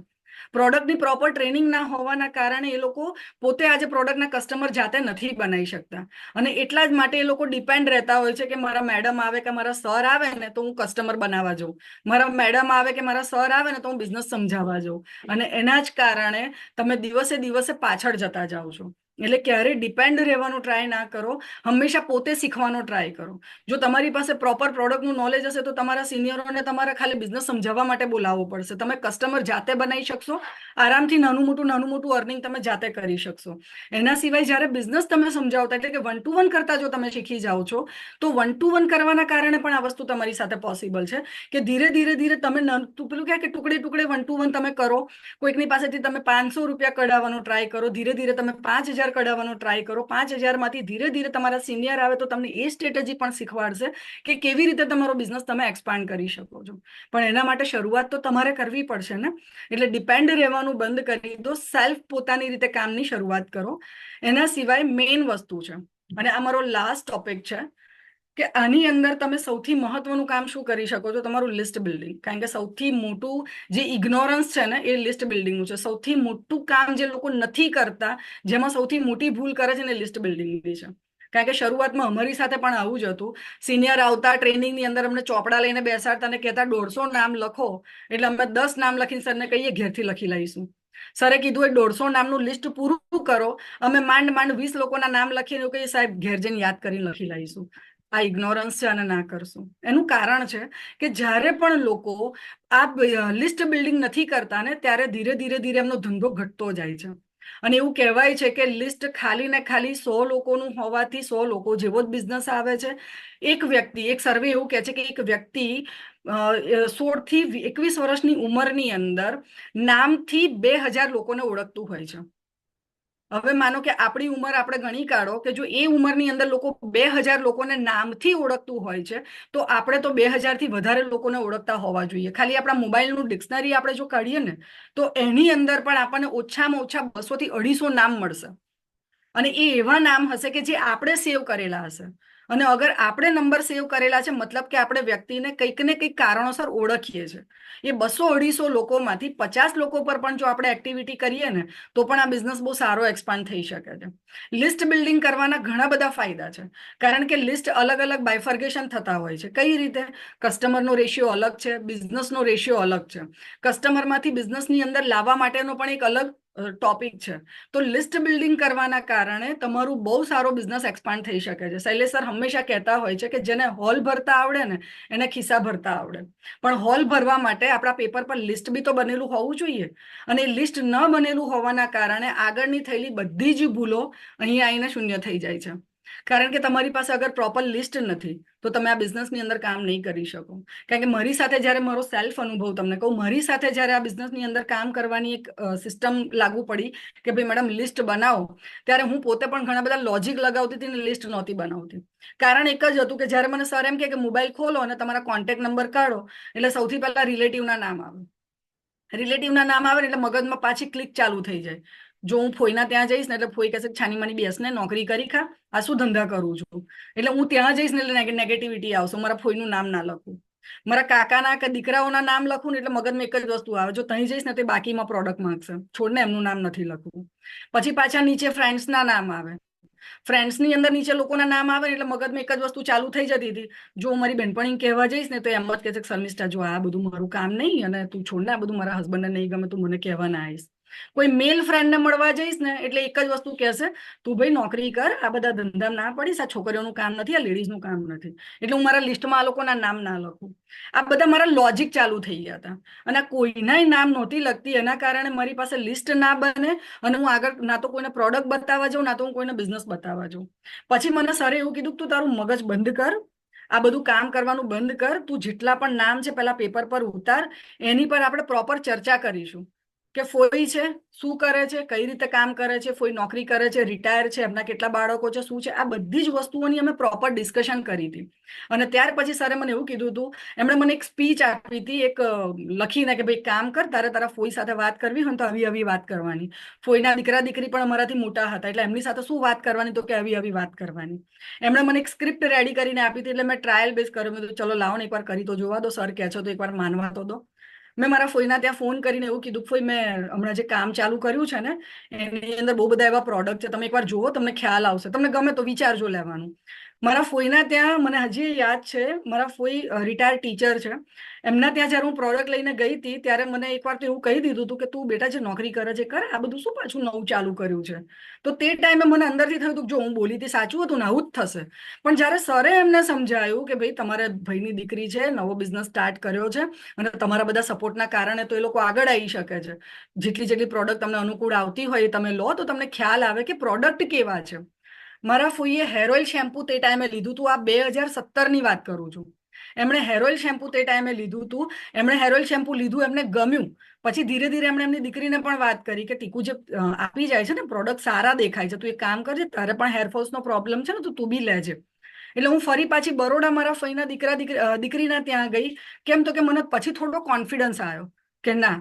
પ્રોડક્ટની પ્રોપર ટ્રેનિંગ ના હોવાના કારણે એ લોકો પોતે આજે પ્રોડક્ટના કસ્ટમર જાતે નથી બનાવી શકતા, અને એટલા જ માટે એ લોકો ડિપેન્ડ રહેતા હોય છે કે મારા મેડમ આવે કે મારા સર આવે ને તો હું કસ્ટમર બનાવવા જાઉં, મારા મેડમ આવે કે મારા સર આવે ને તો હું બિઝનેસ સમજાવવા જાઉં, અને એના જ કારણે તમે દિવસે દિવસે પાછળ જતા જાઓ છો. એટલે ક્યારેય ડિપેન્ડ રહેવાનું ટ્રાય ના કરો, હંમેશા પોતે શીખવાનો ટ્રાય કરો. જો તમારી પાસે પ્રોપર પ્રોડક્ટનું નોલેજ હશે તો તમારા સિનિયરોને તમારે ખાલી બિઝનેસ સમજાવવા માટે બોલાવવો પડશે. તમે કસ્ટમર જાતે બનાવી શકશો, આરામથી નાનું મોટું અર્નિંગ તમે જાતે કરી શકશો. એના સિવાય જ્યારે બિઝનેસ તમે સમજાવતા, એટલે કે 1 to 1 કરતા જો તમે શીખી જાઓ છો તો 1 to 1 કરવાના કારણે પણ આ વસ્તુ તમારી સાથે પોસિબલ છે કે ધીરે ધીરે તમે પેલું કહે કે ટુકડે ટુકડે 1 to 1 તમે કરો. કોઈકની પાસેથી તમે 500 રૂપિયા કઢાવવાનો ટ્રાય કરો, ધીરે ધીરે તમે 5000 કઢાવવાનો ટ્રાય કરો. 5000 માંથી ધીરે ધીરે તમારા સિનિયર આવે તો તમને એ સ્ટ્રેટેજી પણ શીખવાડશે કે કેવી રીતે તમારો બિઝનેસ તમે એક્સપાન્ડ કરી શકો છો. પણ એના માટે શરૂઆત તો તમારે કરવી પડશે ને. એટલે ડિપેન્ડ રહેવાનું બંધ કરી દો, સેલ્ફ પોતાની રીતે કામની શરૂઆત કરો. એના સિવાય મેઇન વસ્તુ છે, અને આ મારો લાસ્ટ ટોપિક છે, કે આની અંદર તમે સૌથી મહત્વનું કામ શું કરી શકો છો? તમારું લિસ્ટ બિલ્ડિંગ. કારણ કે સૌથી મોટું જે ઇગ્નોરન્સ છે ને એ લિસ્ટ બિલ્ડિંગનું છે. સૌથી મોટું કામ જે લોકો નથી કરતા, જેમાં સૌથી મોટી ભૂલ કરે છે ને લિસ્ટ બિલ્ડિંગની છે. કારણ કે શરૂઆતમાં અમારી સાથે પણ આવું જ હતું. સિનિયર આવતા ટ્રેનિંગની અંદર અમને ચોપડા લઈને બેસાડતા અને કહેતા 150 નામ લખો, એટલે અમે 10 નામ લખીને સરને કહીએ ઘેરથી લખી લઈશું. સરે કીધું એ 150 નામનું લિસ્ટ પૂરું કરો, અમે માંડ 20 લોકોના નામ લખીને કહીએ સાહેબ ઘેર જઈને યાદ કરીને લખી લઈશું. આ ઇગ્નોરન્સ છે અને ના કરશું. એનું કારણ છે કે જ્યારે પણ લોકો આ લિસ્ટ બિલ્ડિંગ નથી કરતા ને ત્યારે ધીરે ધીરે એમનો ધંધો ઘટતો જાય છે. અને એવું કહેવાય છે કે લિસ્ટ ખાલી ને ખાલી 100 લોકોનું હોવાથી 100 લોકો જેવો જ બિઝનેસ આવે છે. એક સર્વે એવું કહે છે કે એક વ્યક્તિ 16 થી 21 વર્ષની ઉંમરની અંદર નામથી 2000 લોકોને ઓળખતું હોય છે. હવે માનો કે આપણી ઉંમર આપણે ગણી કાઢો કે જો એ ઉંમરની અંદર લોકો 2000 લોકોને નામથી ઓળખતું હોય છે, તો આપણે તો 2000 થી વધારે લોકોને ઓળખતા હોવા જોઈએ. ખાલી આપણા મોબાઈલનું ડિક્શનરી આપણે જો કાઢીએ ને તો એની અંદર પણ આપણને ઓછામાં ઓછા 200 થી 250 નામ મળશે. અને એ એવા નામ હશે કે જે આપણે સેવ કરેલા હશે. અને અગર આપણે નંબર સેવ કરેલા છે, મતલબ કે આપણે વ્યક્તિને કંઈક ને કંઈક કારણોસર ઓળખીએ છીએ. એ 200-250 લોકોમાંથી 50 લોકો પર પણ જો આપણે એક્ટિવિટી કરીએ ને તો પણ આ બિઝનેસ બહુ સારો એક્સપાન્ડ થઈ શકે છે. લિસ્ટ બિલ્ડિંગ કરવાના ઘણા બધા ફાયદા છે, કારણ કે લિસ્ટ અલગ અલગ બાયફર્ગેશન થતા હોય છે. કઈ રીતે? કસ્ટમરનો રેશિયો અલગ છે, બિઝનેસનો રેશિયો અલગ છે. કસ્ટમરમાંથી બિઝનેસની અંદર લાવવા માટેનો પણ એક અલગ ટોપિક છે. તો લિસ્ટ બિલ્ડિંગ કરવાના કારણે તમારું બહુ સારો બિઝનેસ એક્સપાન્ડ થઈ શકે છે. શૈલેષ સર હંમેશા કહેતા હોય છે કે જેને હોલ ભરતા આવડે ને એને ખિસ્સા ભરતા આવડે. પણ હોલ ભરવા માટે આપણા પેપર પર લિસ્ટ બી તો બનેલું હોવું જોઈએ, અને લિસ્ટ ન બનેલું હોવાના કારણે આગળની થયેલી બધી જ ભૂલો અહીંયા આવીને શૂન્ય થઈ જાય છે. કારણ કે તમારી પાસે અગર પ્રોપર લિસ્ટ નથી તો તમે આ બિઝનેસની અંદર કામ નહીં કરી શકો. કારણ કે મારી સાથે જ્યારે મારો સેલ્ફ અનુભવ તમને કહું, મારી સાથે જ્યારે આ બિઝનેસની અંદર કામ કરવાની એક સિસ્ટમ લાગુ પડી કે ભાઈ મેડમ લિસ્ટ બનાવો, ત્યારે હું પોતે પણ ઘણા બધા લોજિક લગાવતી હતી ને લિસ્ટ નહોતી બનાવતી. કારણ એક જ હતું કે જ્યારે મને સર એમ કે મોબાઈલ ખોલો અને તમારા કોન્ટેક્ટ નંબર કાઢો, એટલે સૌથી પહેલા રિલેટિવના નામ આવે. રિલેટિવના નામ આવે એટલે મગજમાં પાછી ક્લિક ચાલુ થઈ જાય. જો હું ફોઈના ત્યાં જઈશ ને એટલે ફોઈ કહેશે છાની માની બેસને નોકરી કરી ખા, આ શું ધંધા કરું છું. એટલે હું ત્યાં જઈશ ને એટલે નેગેટિવિટી આવશે, મારા ફોઈનું નામ ના લખું. મારા કાકાના કે દીકરાઓના નામ લખું ને એટલે મગજમાં એક જ વસ્તુ આવે, જો ત્યાં જઈશ ને તે બાકીમાં પ્રોડક્ટ માંગશે, છોડને એમનું નામ નથી લખવું. પછી પાછા નીચે ફ્રેન્ડ્સના નામ આવે. ફ્રેન્ડ્સની અંદર નીચે લોકોના નામ આવે એટલે મગજમાં એક જ વસ્તુ ચાલુ થઈ જતી હતી. જો હું મારી બેનપણી કહેવા જઈશ ને તો એમ જ કહે છે શર્મિષ્ઠા જો આ બધું મારું કામ નહીં, અને તું છોડ ને આ બધું, મારા હસબન્ડને નહીં ગમે, તું મને કહેવા ના આવીશ. કોઈ મેલ ફ્રેન્ડને મળવા જઈશ ને એટલે એક જ વસ્તુ કહેશે, તું ભાઈ નોકરી કર, આ બધા ધંધા ના પડીશ, આ છોકરીઓનું કામ નથી, આ લેડીઝનું કામ નથી. એટલે હું મારા લિસ્ટમાં આ લોકોના નામ ના લખું. આ બધા મારા લોજિક ચાલુ થઈ ગયા હતા, અને કોઈના નામ નહોતી લખતી. એના કારણે મારી પાસે લિસ્ટ ના બને, અને હું આગળ ના તો કોઈને પ્રોડક્ટ બતાવવા જાઉં, ના તો હું કોઈને બિઝનેસ બતાવવા જાઉં. પછી મને સરે એવું કીધું તું તારું મગજ બંધ કર, આ બધું કામ કરવાનું બંધ કર, તું જેટલા પણ નામ છે પેલા પેપર પર ઉતાર, એની પર આપણે પ્રોપર ચર્ચા કરીશું કે ફોઈ છે શું કરે છે, કઈ રીતે કામ કરે છે, ફોઈ નોકરી કરે છે, રિટાયર છે, એમના કેટલા બાળકો છે, શું છે. આ બધી જ વસ્તુઓની અમે પ્રોપર ડિસ્કશન કરી હતી. અને ત્યાર પછી સરે મને એવું કીધું હતું, એમણે મને એક સ્પીચ આપી હતી, એક લખીને કે ભાઈ કામ કર, તારે તારા ફોઈ સાથે વાત કરવી હોય તો આવી વાત કરવાની. ફોઈના દીકરા દીકરી પણ અમારાથી મોટા હતા, એટલે એમની સાથે શું વાત કરવાની, તો કે આવી વાત કરવાની. એમણે મને એક સ્ક્રિપ્ટ રેડી કરીને આપી હતી, એટલે મેં ટ્રાયલ બેઝ કર્યો. મેં ચલો લાવો ને એકવાર કરી તો જોવા દો, સર કહે છો તો એકવાર માનવા તો દો. મેં મારા ફોઈના ત્યાં ફોન કરીને એવું કીધું, ફોઈ મેં હમણાં જે કામ ચાલુ કર્યું છે ને એની અંદર બહુ બધા એવા પ્રોડક્ટ છે, તમે એકવાર જુઓ, તમને ખ્યાલ આવશે, તમને ગમે તો વિચારજો લેવાનું. મારા ફોઈના ત્યાં મને હજી યાદ છે, મારા ફોઈ રિટાયર્ડ ટીચર છે, એમના ત્યાં જ્યારે હું પ્રોડક્ટ લઈને ગઈ હતી ત્યારે મને એકવાર તો એવું કહી દીધું હતું કે તું બેટા જે નોકરી કરે છે કરે, આ બધું શું પાછું નવું ચાલુ કર્યું છે. તો તે ટાઈમે મને અંદરથી થયું હતું કે જો હું બોલી હતી સાચું હતું ને, આવું જ થશે. પણ જ્યારે સરે એમને સમજાયું કે ભાઈ તમારે ભાઈની દીકરી છે, નવો બિઝનેસ સ્ટાર્ટ કર્યો છે અને તમારા બધા સપોર્ટના કારણે તો એ લોકો આગળ આવી શકે છે, જેટલી જેટલી પ્રોડક્ટ તમને અનુકૂળ આવતી હોય એ તમે લો તો તમને ખ્યાલ આવે કે પ્રોડક્ટ કેવા છે. મારા ફોઈએ હેર ઓઇલ શેમ્પુ તે ટાઈમે લીધું હતું, આ 2017ની વાત કરું છું. એમણે હેર ઓઇલ શેમ્પુ તે ટાઈમે લીધું હતું, એમણે હેર ઓઇલ શેમ્પુ લીધું, એમને ગમ્યું. પછી ધીરે ધીરે એમણે એમની દીકરીને પણ વાત કરી કે ટીકુ જે આપી જાય છે ને પ્રોડક્ટ સારા દેખાય છે, તું એક કામ કરજે, તારે પણ હેરફોલ્સનો પ્રોબ્લેમ છે ને તો તું બી લેજે. એટલે હું ફરી પાછી બરોડા મારા ફઈના દીકરીના ત્યાં ગઈ. કેમ તો કે મને પછી થોડો કોન્ફિડન્સ આવ્યો કે ના,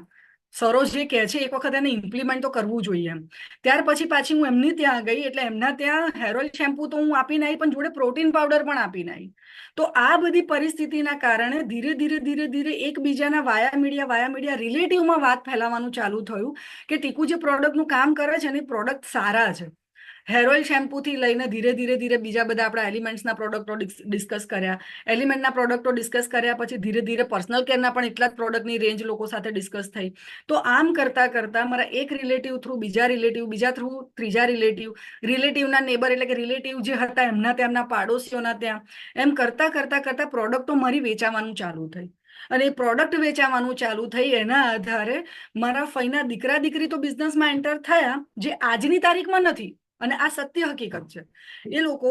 સરોજ જે કહે છે એક વખત એને ઇમ્પ્લિમેન્ટ તો કરવું જોઈએ એમ. ત્યાર પછી પાછી હું એમની ત્યાં ગઈ, એટલે એમના ત્યાં હેર ઓઇલ શેમ્પુ તો હું આપીને આવી, પણ જોડે પ્રોટીન પાવડર પણ આપીને આવી. તો આ બધી પરિસ્થિતિના કારણે ધીરે ધીરે ધીરે ધીરે એકબીજાના વાયા મીડિયા રિલેટિવમાં વાત ફેલાવાનું ચાલુ થયું કે ટીકુ જે પ્રોડક્ટનું કામ કરે છે ને એ પ્રોડક્ટ સારા છે. હેર ઓઇલ શેમ્પુથી લઈને ધીરે ધીરે ધીરે બીજા બધા આપણા એલિમેન્ટ્સના પ્રોડક્ટો ડિસ્કસ કર્યા. એલિમેન્ટના પ્રોડક્ટો ડિસ્કસ કર્યા પછી ધીરે ધીરે પર્સનલ કેરના પણ એટલા જ પ્રોડક્ટની રેન્જ લોકો સાથે ડિસ્કસ થઈ. તો આમ કરતા કરતા મારા એક રિલેટિવ થ્રુ બીજા રિલેટિવ, બીજા થ્રુ ત્રીજા રિલેટિવના નેબર એટલે કે રિલેટિવ જે હતા એમના તેમના પાડોશીઓના ત્યાં, એમ કરતા કરતા કરતા પ્રોડક્ટો મારી વેચાવાનું ચાલુ થઈ. અને એ પ્રોડક્ટ વેચાવાનું ચાલુ થઈ એના આધારે મારા ફઈના દીકરા દીકરી તો બિઝનેસમાં એન્ટર થયા, જે આજની તારીખમાં નથી, અને આ સત્ય હકીકત છે. એ લોકો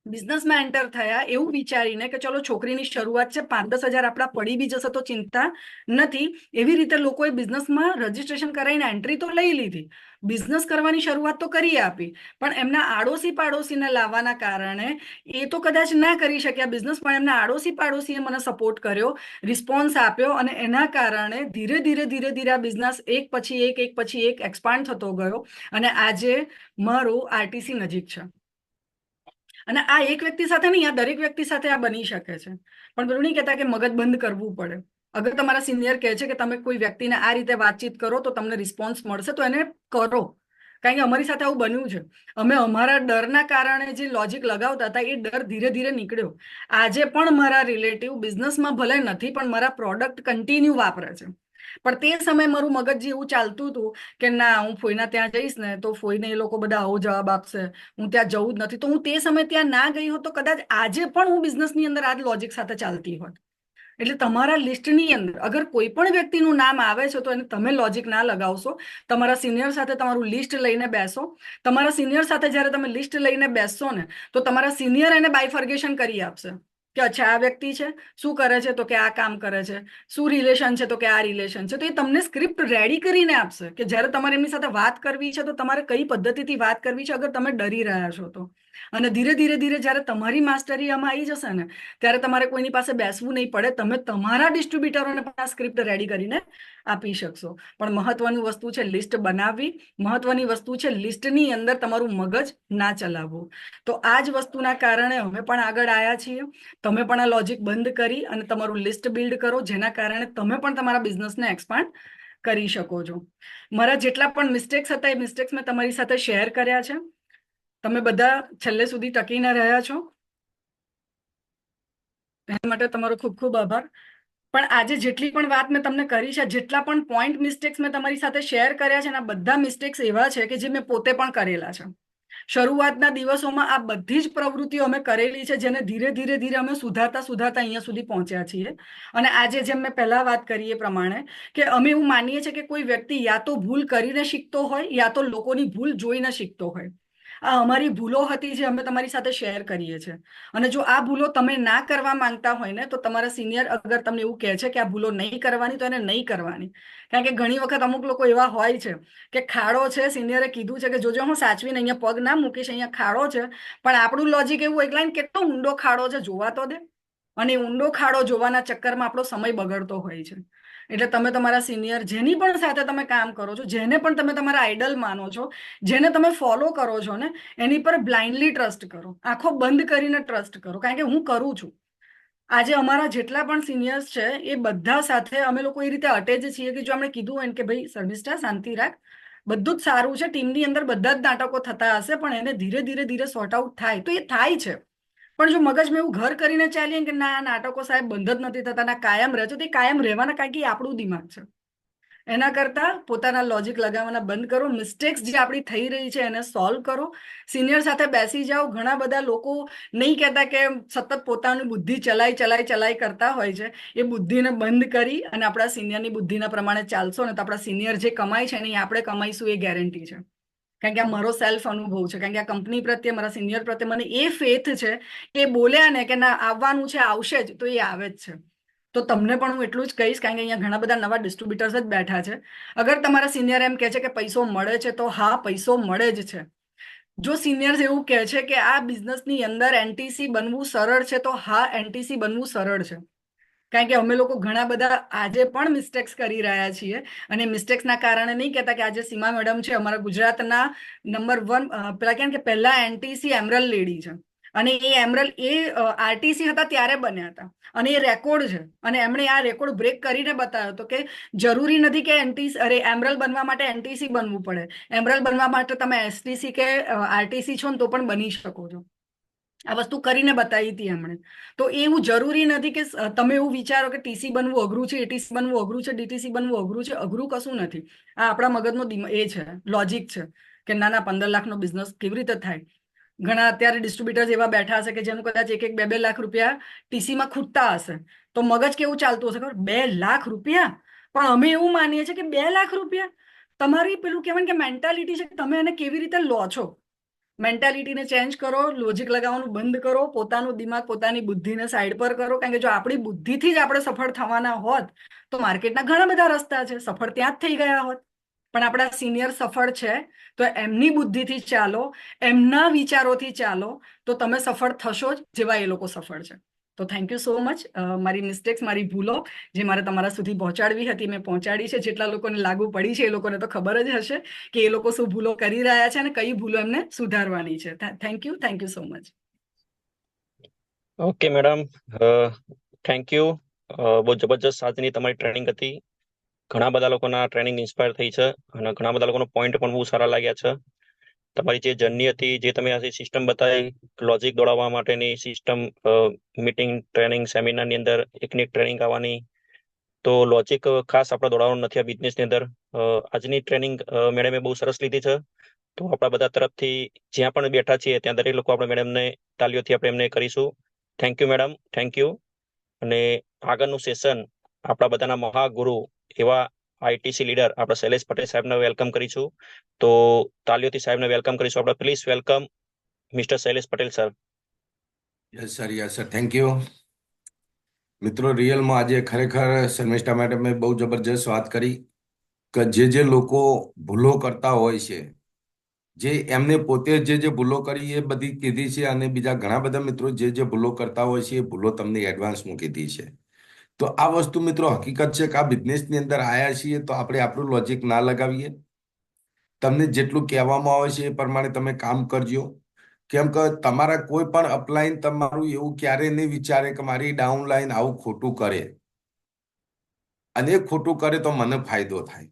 બિઝનેસમાં એન્ટર થયા એવું વિચારીને કે ચલો છોકરીની શરૂઆત છે, 5-10 હજાર આપણા પડી બી જશે તો ચિંતા નથી, એવી રીતે લોકોએ બિઝનેસમાં રજીસ્ટ્રેશન કરાવીને એન્ટ્રી તો લઈ લીધી, બિઝનેસ કરવાની શરૂઆત તો કરી આપી. પણ એમના આડોશી પાડોશીને લાવવાના કારણે એ તો કદાચ ના કરી શક્યા બિઝનેસ, પણ એમના આડોશી પાડોશીએ મને સપોર્ટ કર્યો, રિસ્પોન્સ આપ્યો, અને એના કારણે ધીરે ધીરે ધીરે ધીરે આ બિઝનેસ એક પછી એક એક્સપાન્ડ થતો ગયો. અને આજે મારું આરટીસી નજીક છે. અને આ એક વ્યક્તિ સાથે નહીં, આ દરેક વ્યક્તિ સાથે આ બની શકે છે. પણ પેલું નહીં કહેતા કે મગજ બંધ કરવું પડે. અગર તમારા સિનિયર કહે છે કે તમે કોઈ વ્યક્તિને આ રીતે વાતચીત કરો તો તમને રિસ્પોન્સ મળશે, તો એને કરો. કારણ કે અમારી સાથે આવું બન્યું છે. અમે અમારા ડરના કારણે જે લોજિક લગાવતા હતા એ ડર ધીરે ધીરે નીકળ્યો. આજે પણ મારા રિલેટિવ બિઝનેસમાં ભલે નથી પણ મારા પ્રોડક્ટ કન્ટિન્યુ વાપરે છે. પણ તે સમયે મારું મગજ જે એવું ચાલતું હતું કે ના, હું ફોઈના ત્યાં જઈશ ને તો ફોઈને એ લોકો બધા આવો જવાબ આપશે, હું ત્યાં જવું જ નથી. તો હું તે સમયે ત્યાં ના ગઈ હોત તો કદાચ આજે પણ હું બિઝનેસની અંદર આ જ લોજિક સાથે ચાલતી હોત. એટલે તમારા લિસ્ટની અંદર અગર કોઈ પણ વ્યક્તિનું નામ આવે છે તો એને તમે લોજિક ના લગાવશો. તમારા સિનિયર સાથે તમારું લિસ્ટ લઈને બેસો. તમારા સિનિયર સાથે જ્યારે તમે લિસ્ટ લઈને બેસશો ને તો તમારા સિનિયર એને બાયફર્ગેશન કરી આપશે કે અચ્છા આ વ્યક્તિ છે, શું કરે છે તો કે આ કામ કરે છે, શું રિલેશન છે તો કે આ રિલેશન છે. તો એ તમને સ્ક્રિપ્ટ રેડી કરીને આપશે કે જ્યારે તમારે એમની સાથે વાત કરવી છે તો તમારે કઈ પદ્ધતિથી વાત કરવી છે, અગર તમે ડરી રહ્યા છો તો. અને ધીરે ધીરે ધીરે જ્યારે તમારી માસ્ટરી આમાં આવી જશે ને ત્યારે તમારે કોઈની પાસે બેસવું નહીં પડે, તમે તમારા ડિસ્ટ્રીબ્યુટરોને પણ આ સ્ક્રિપ્ટ રેડી કરીને આપી શકશો. પણ મહત્વની વસ્તુ છે લિસ્ટ બનાવવી, મહત્વની વસ્તુ છે લિસ્ટની અંદર તમારું મગજ ના ચલાવવું. તો આ જ વસ્તુના કારણે અમે પણ આગળ આવ્યા છીએ. તમે પણ આ લોજિક બંધ કરી અને તમારું લિસ્ટ બિલ્ડ કરો, જેના કારણે તમે પણ તમારા બિઝનેસને એક્સપાન્ડ કરી શકો છો. મારા જેટલા પણ મિસ્ટેક્સ હતા એ મિસ્ટેક્સ મેં તમારી સાથે શેર કર્યા છે. તમે બધા છેલ્લે સુધી ટકીને રહ્યા છો એના માટે તમારો ખૂબ ખૂબ આભાર. પણ આજે જેટલી પણ વાત મેં તમને કરી છે, જેટલા પણ પોઈન્ટ મિસ્ટેક્સ મેં તમારી સાથે શેર કર્યા છે, આ બધા મિસ્ટેક્સ એવા છે કે જે મેં પોતે પણ કરેલા છે. શરૂઆતના દિવસોમાં આ બધી જ પ્રવૃત્તિઓ અમે કરેલી છે, જેને ધીરે ધીરે ધીરે અમે સુધારતા સુધારતા અહીંયા સુધી પહોંચ્યા છીએ. અને આજે જેમ મેં પહેલા વાત કરી એ પ્રમાણે કે અમે એવું માનીએ છીએ કે કોઈ વ્યક્તિ યા તો ભૂલ કરીને શીખતો હોય યા તો લોકોની ભૂલ જોઈને શીખતો હોય. આ અમારી ભૂલો હતી જે અમે તમારી સાથે શેર કરીએ છીએ. અને જો આ ભૂલો તમે ના કરવા માંગતા હોય ને તો તમારા સિનિયર અગર તમને એવું કહે છે કે આ ભૂલો નહીં કરવાની તો એને નહીં કરવાની. કારણ કે ઘણી વખત અમુક લોકો એવા હોય છે કે ખાડો છે, સિનિયરે કીધું છે કે જોજો હું સાચવીને અહીંયા પગ ના મૂકીશ, અહીંયા ખાડો છે, પણ આપણું લોજિક એવું એકલા કેટલો ઊંડો ખાડો છે જોવા તો દે. અને ઊંડો ખાડો જોવાના ચક્કરમાં આપણો સમય બગડતો હોય છે. એટલે તમે તમારા સિનિયર જેની પણ સાથે તમે કામ કરો છો, જેને પણ તમે તમારા આઈડલ માનો છો, જેને તમે ફોલો કરો છો ને, એની પર બ્લાઇન્ડલી ટ્રસ્ટ કરો, આંખો બંધ કરીને ટ્રસ્ટ કરો. કારણ કે હું કરું છું. આજે અમારા જેટલા પણ સિનિયર્સ છે એ બધા સાથે અમે લોકો એ રીતે અટેચ છીએ કે જો આપણે કીધું હોય ને કે ભાઈ શર્મિષ્ઠા શાંતિ રાખ, બધું જ સારું છે, ટીમની અંદર બધા જ નાટકો થતા હશે પણ એને ધીરે ધીરે ધીરે સોર્ટ આઉટ થાય તો એ થાય છે. પણ જો મગજમાં એવું ઘર કરીને ચાલીએ કે ના આ નાટકો સાહેબ બંધ જ નથી થતા, ના કાયમ રહે છે, તો એ કાયમ રહેવાના કારણ કે એ આપણું દિમાગ છે. એના કરતા પોતાના લોજિક લગાવવાના બંધ કરો, મિસ્ટેક્સ જે આપણી થઈ રહી છે એને સોલ્વ કરો, સિનિયર સાથે બેસી જાઓ. ઘણા બધા લોકો નહીં કહેતા કે સતત પોતાની બુદ્ધિ ચલાઈ કરતા હોય છે, એ બુદ્ધિને બંધ કરી અને આપણા સિનિયરની બુદ્ધિના પ્રમાણે ચાલશો ને તો આપણા સિનિયર જે કમાય છે ને એ આપણે કમાઈશું એ ગેરંટી છે. કારણ કે આ મારો સેલ્ફ અનુભવ છે, કારણ કે આ કંપની પ્રત્યે મારા સિનિયર પ્રત્યે મને એ ફેથ છે કે બોલ્યા ને કે ના આવવાનું છે આવશે જ, તો એ આવે જ છે. તો તમને પણ હું એટલું જ કહીશ, કારણ કે અહીંયા ઘણા બધા નવા ડિસ્ટ્રીબ્યુટર્સ જ બેઠા છે. અગર તમારા સિનિયર એમ કહે છે કે પૈસો મળે છે તો હા પૈસો મળે જ છે. જો સિનિયર્સ એવું કહે છે કે આ બિઝનેસની અંદર એનટીસી બનવું સરળ છે તો હા એનટીસી બનવું સરળ છે. કારણ કે અમે લોકો ઘણા બધા આજે પણ મિસ્ટેક્સ કરી રહ્યા છીએ અને મિસ્ટેક્સના કારણે નહીં કહેતા કે આજે સીમા મેડમ છે અમારા ગુજરાતના નંબર 1, પેલા કેમ કે પહેલા એનટીસી એમરલ લેડી છે અને એ એમરલ એ આરટીસી હતા ત્યારે બન્યા હતા અને એ રેકોર્ડ છે અને એમણે આ રેકોર્ડ બ્રેક કરીને બતાવ્યો હતો કે જરૂરી નથી કે એમરલ બનવા માટે એનટીસી બનવું પડે. એમરલ બનવા માટે તમે એસટીસી કે આરટીસી છો ને તો પણ બની શકો છો. આ વસ્તુ કરીને બતાવી હતી એમણે. તો એવું જરૂરી નથી કે તમે એવું વિચારો કે ટીસી બનવું અઘરું છે, એટીસી બનવું અઘરું છે, ડીટીસી બનવું અઘરું છે. અઘરું કશું નથી. આ આપણા મગજનો એ છે, લોજિક છે કે નાના 15 લાખનો બિઝનેસ કેવી રીતે થાય. ઘણા અત્યારે ડિસ્ટ્રીબ્યુટર્સ એવા બેઠા હશે કે જેનું કદાચ 1-2 લાખ રૂપિયા ટીસીમાં ખૂટતા હશે, તો મગજ કેવું ચાલતું હશે ખબર, 2 લાખ રૂપિયા. પણ અમે એવું માનીએ છીએ કે 2 લાખ રૂપિયા તમારી પેલું કહેવાય કે મેન્ટાલિટી છે, તમે એને કેવી રીતે લો છો. મેન્ટાલિટીને ચેન્જ કરો, લોજિક લગાવવાનું બંધ કરો, પોતાનું દિમાગ પોતાની બુદ્ધિને સાઈડ પર કરો. કારણ કે જો આપણી બુદ્ધિથી જ આપણે સફળ થવાના હોત તો માર્કેટના ઘણા બધા રસ્તા છે, સફળ ત્યાં જ થઈ ગયા હોત. પણ આપણા સિનિયર સફળ છે તો એમની બુદ્ધિથી ચાલો, એમના વિચારોથી ચાલો, તો તમે સફળ થશો જ જેવા એ લોકો સફળ છે. તો થેન્ક યુ સો મચ. મારી મિસ્ટેક્સ, મારી ભૂલો જે મારે તમારા સુધી પહોંચાડવી હતી મેં પહોંચાડી છે. જેટલા લોકોને લાગુ પડી છે એ લોકોને તો ખબર જ હશે કે એ લોકો શું ભૂલો કરી રહ્યા છે અને કઈ ભૂલો એમને સુધારવાની છે. Thank you so much. Okay madam, thank you. બહુ જબરજસ્ત આજની તમારી ટ્રેનિંગ હતી. ઘણા બધા લોકોના ટ્રેનિંગ ઇન્સ્પાયર થઈ છે અને ઘણા બધા લોકોના પોઈન્ટ પણ બહુ સારા લાગ્યા છે. તમારી જે જર્ની હતી, જે તમે આ સિસ્ટમ બતાવી, લોજિક દોડાવવા માટેની સિસ્ટમ, મીટિંગ, ટ્રેનિંગ, સેમિનારની અંદર એકની ટ્રેનિંગ આવવાની, તો લોજિક ખાસ આપણે દોડાવવાનું નથી આ બિઝનેસની અંદર. આજની ટ્રેનિંગ મેડમે બહુ સરસ લીધી છે. તો આપણા બધા તરફથી જ્યાં પણ બેઠા છીએ ત્યાં દરેક લોકો આપણે મેડમને તાલીઓથી આપણે એમને કરીશું. Thank you madam, thank you. અને આગળનું સેશન આપણા બધાના મહાગુરુ એવા આઈટીસી લીડર આપણા શૈલેષ પટેલ સાહેબને વેલકમ કરીશું. તો તાલીઓથી સાહેબને વેલકમ કરીશું આપણે. Please welcome mister Shailesh Patel sir. Yes sir, thank you. મિત્રો, રિયલમાં આજે ખરેખર શર્મિષ્ઠા મેડમે બહુ જબરજસ્ત વાત કરી કે જે લોકો ભૂલો કરતા હોય છે, જે એમને પોતે જે ભૂલો કરી એ બધી કીધી છે અને બીજા ઘણા બધા મિત્રો જે ભૂલો કરતા હોય છે એ ભૂલો તમને એડવાન્સમાં કીધી છે. તો આ વસ્તુ મિત્રો હકીકત છે કે આ બિઝનેસની અંદર આવ્યા છીએ તો આપણે આપણું લોજિક ના લગાવીએ. તમને જેટલું કહેવામાં આવે છે એ પ્રમાણે તમે કામ કરજો. કેમ કે તમારા કોઈ પણ અપલાઈન તમારું એવું ક્યારેય નહીં વિચારે કે મારી ડાઉનલાઈન આવું ખોટું કરે, અને એ ખોટું કરે તો મને ફાયદો થાય.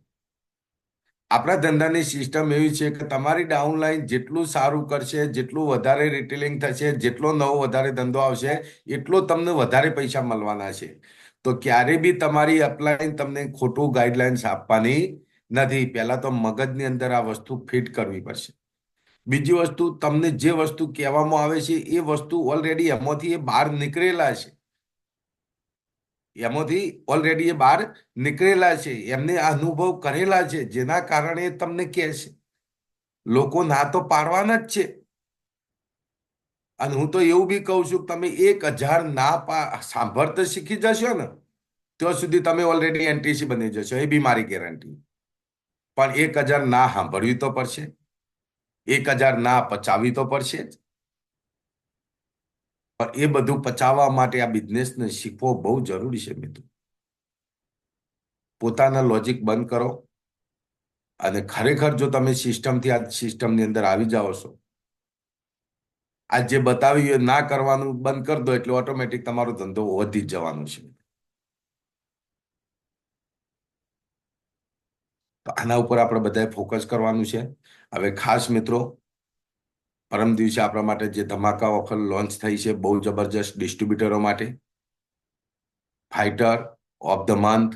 આપણા ધંધાની સિસ્ટમ એવી છે કે તમારી ડાઉનલાઈન જેટલું સારું કરશે, જેટલું વધારે રિટેલિંગ થશે, જેટલો નવો વધારે ધંધો આવશે, એટલો તમને વધારે પૈસા મળવાના છે. તો ક્યારે બી તમારી અપલાઈન તમને ખોટું ગાઈડલાઇન્સ આપવાની નથી. પહેલા તો મગજની અંદર આ વસ્તુ ફિટ કરવી પડશે. બીજી વસ્તુ, તમને જે વસ્તુ કહેવામાં આવે છે એ વસ્તુ ઓલરેડી એમાંથી એ બહાર નીકળેલા છે. એમાંથી ઓલરેડી એ બહાર નીકળેલા છે, એમને આ અનુભવ કરેલા છે, જેના કારણે એ તમને કહે છે. લોકો ના તો પાડવાના જ છે. અને હું તો એવું બી કહું છું કે તમે 1000 ના સાંભળતા શીખી જશો ને ત્યાં સુધી તમે ઓલરેડી એનટીસી બની જશો, એ બી મારી ગેરંટી. પણ 1000 ના સાંભળવી તો પડશે, 1000 ના પચાવી તો પડશે જ. પણ એ બધું પચાવવા માટે આ બિઝનેસને શીખવો બહુ જરૂરી છે મિત્રો. પોતાના લોજિક બંધ કરો અને ખરેખર જો તમે સિસ્ટમથી આ સિસ્ટમની અંદર આવી જાઓ છો, આ જે બતાવ્યું એ ના કરવાનું બંધ કરી દો એટલે ઓટોમેટિક તમારો ધંધો વધી જ જવાનો છે. તો આના ઉપર આપણે બધાએ ફોકસ કરવાનું છે. હવે ખાસ મિત્રો, પરમ દિવસે આપણા માટે જે ધમાકા ઓફર લોન્ચ થઈ છે બહુ જબરજસ્ત ડિસ્ટ્રીબ્યુટરો માટે, ફાઇટર ઓફ ધ મંથ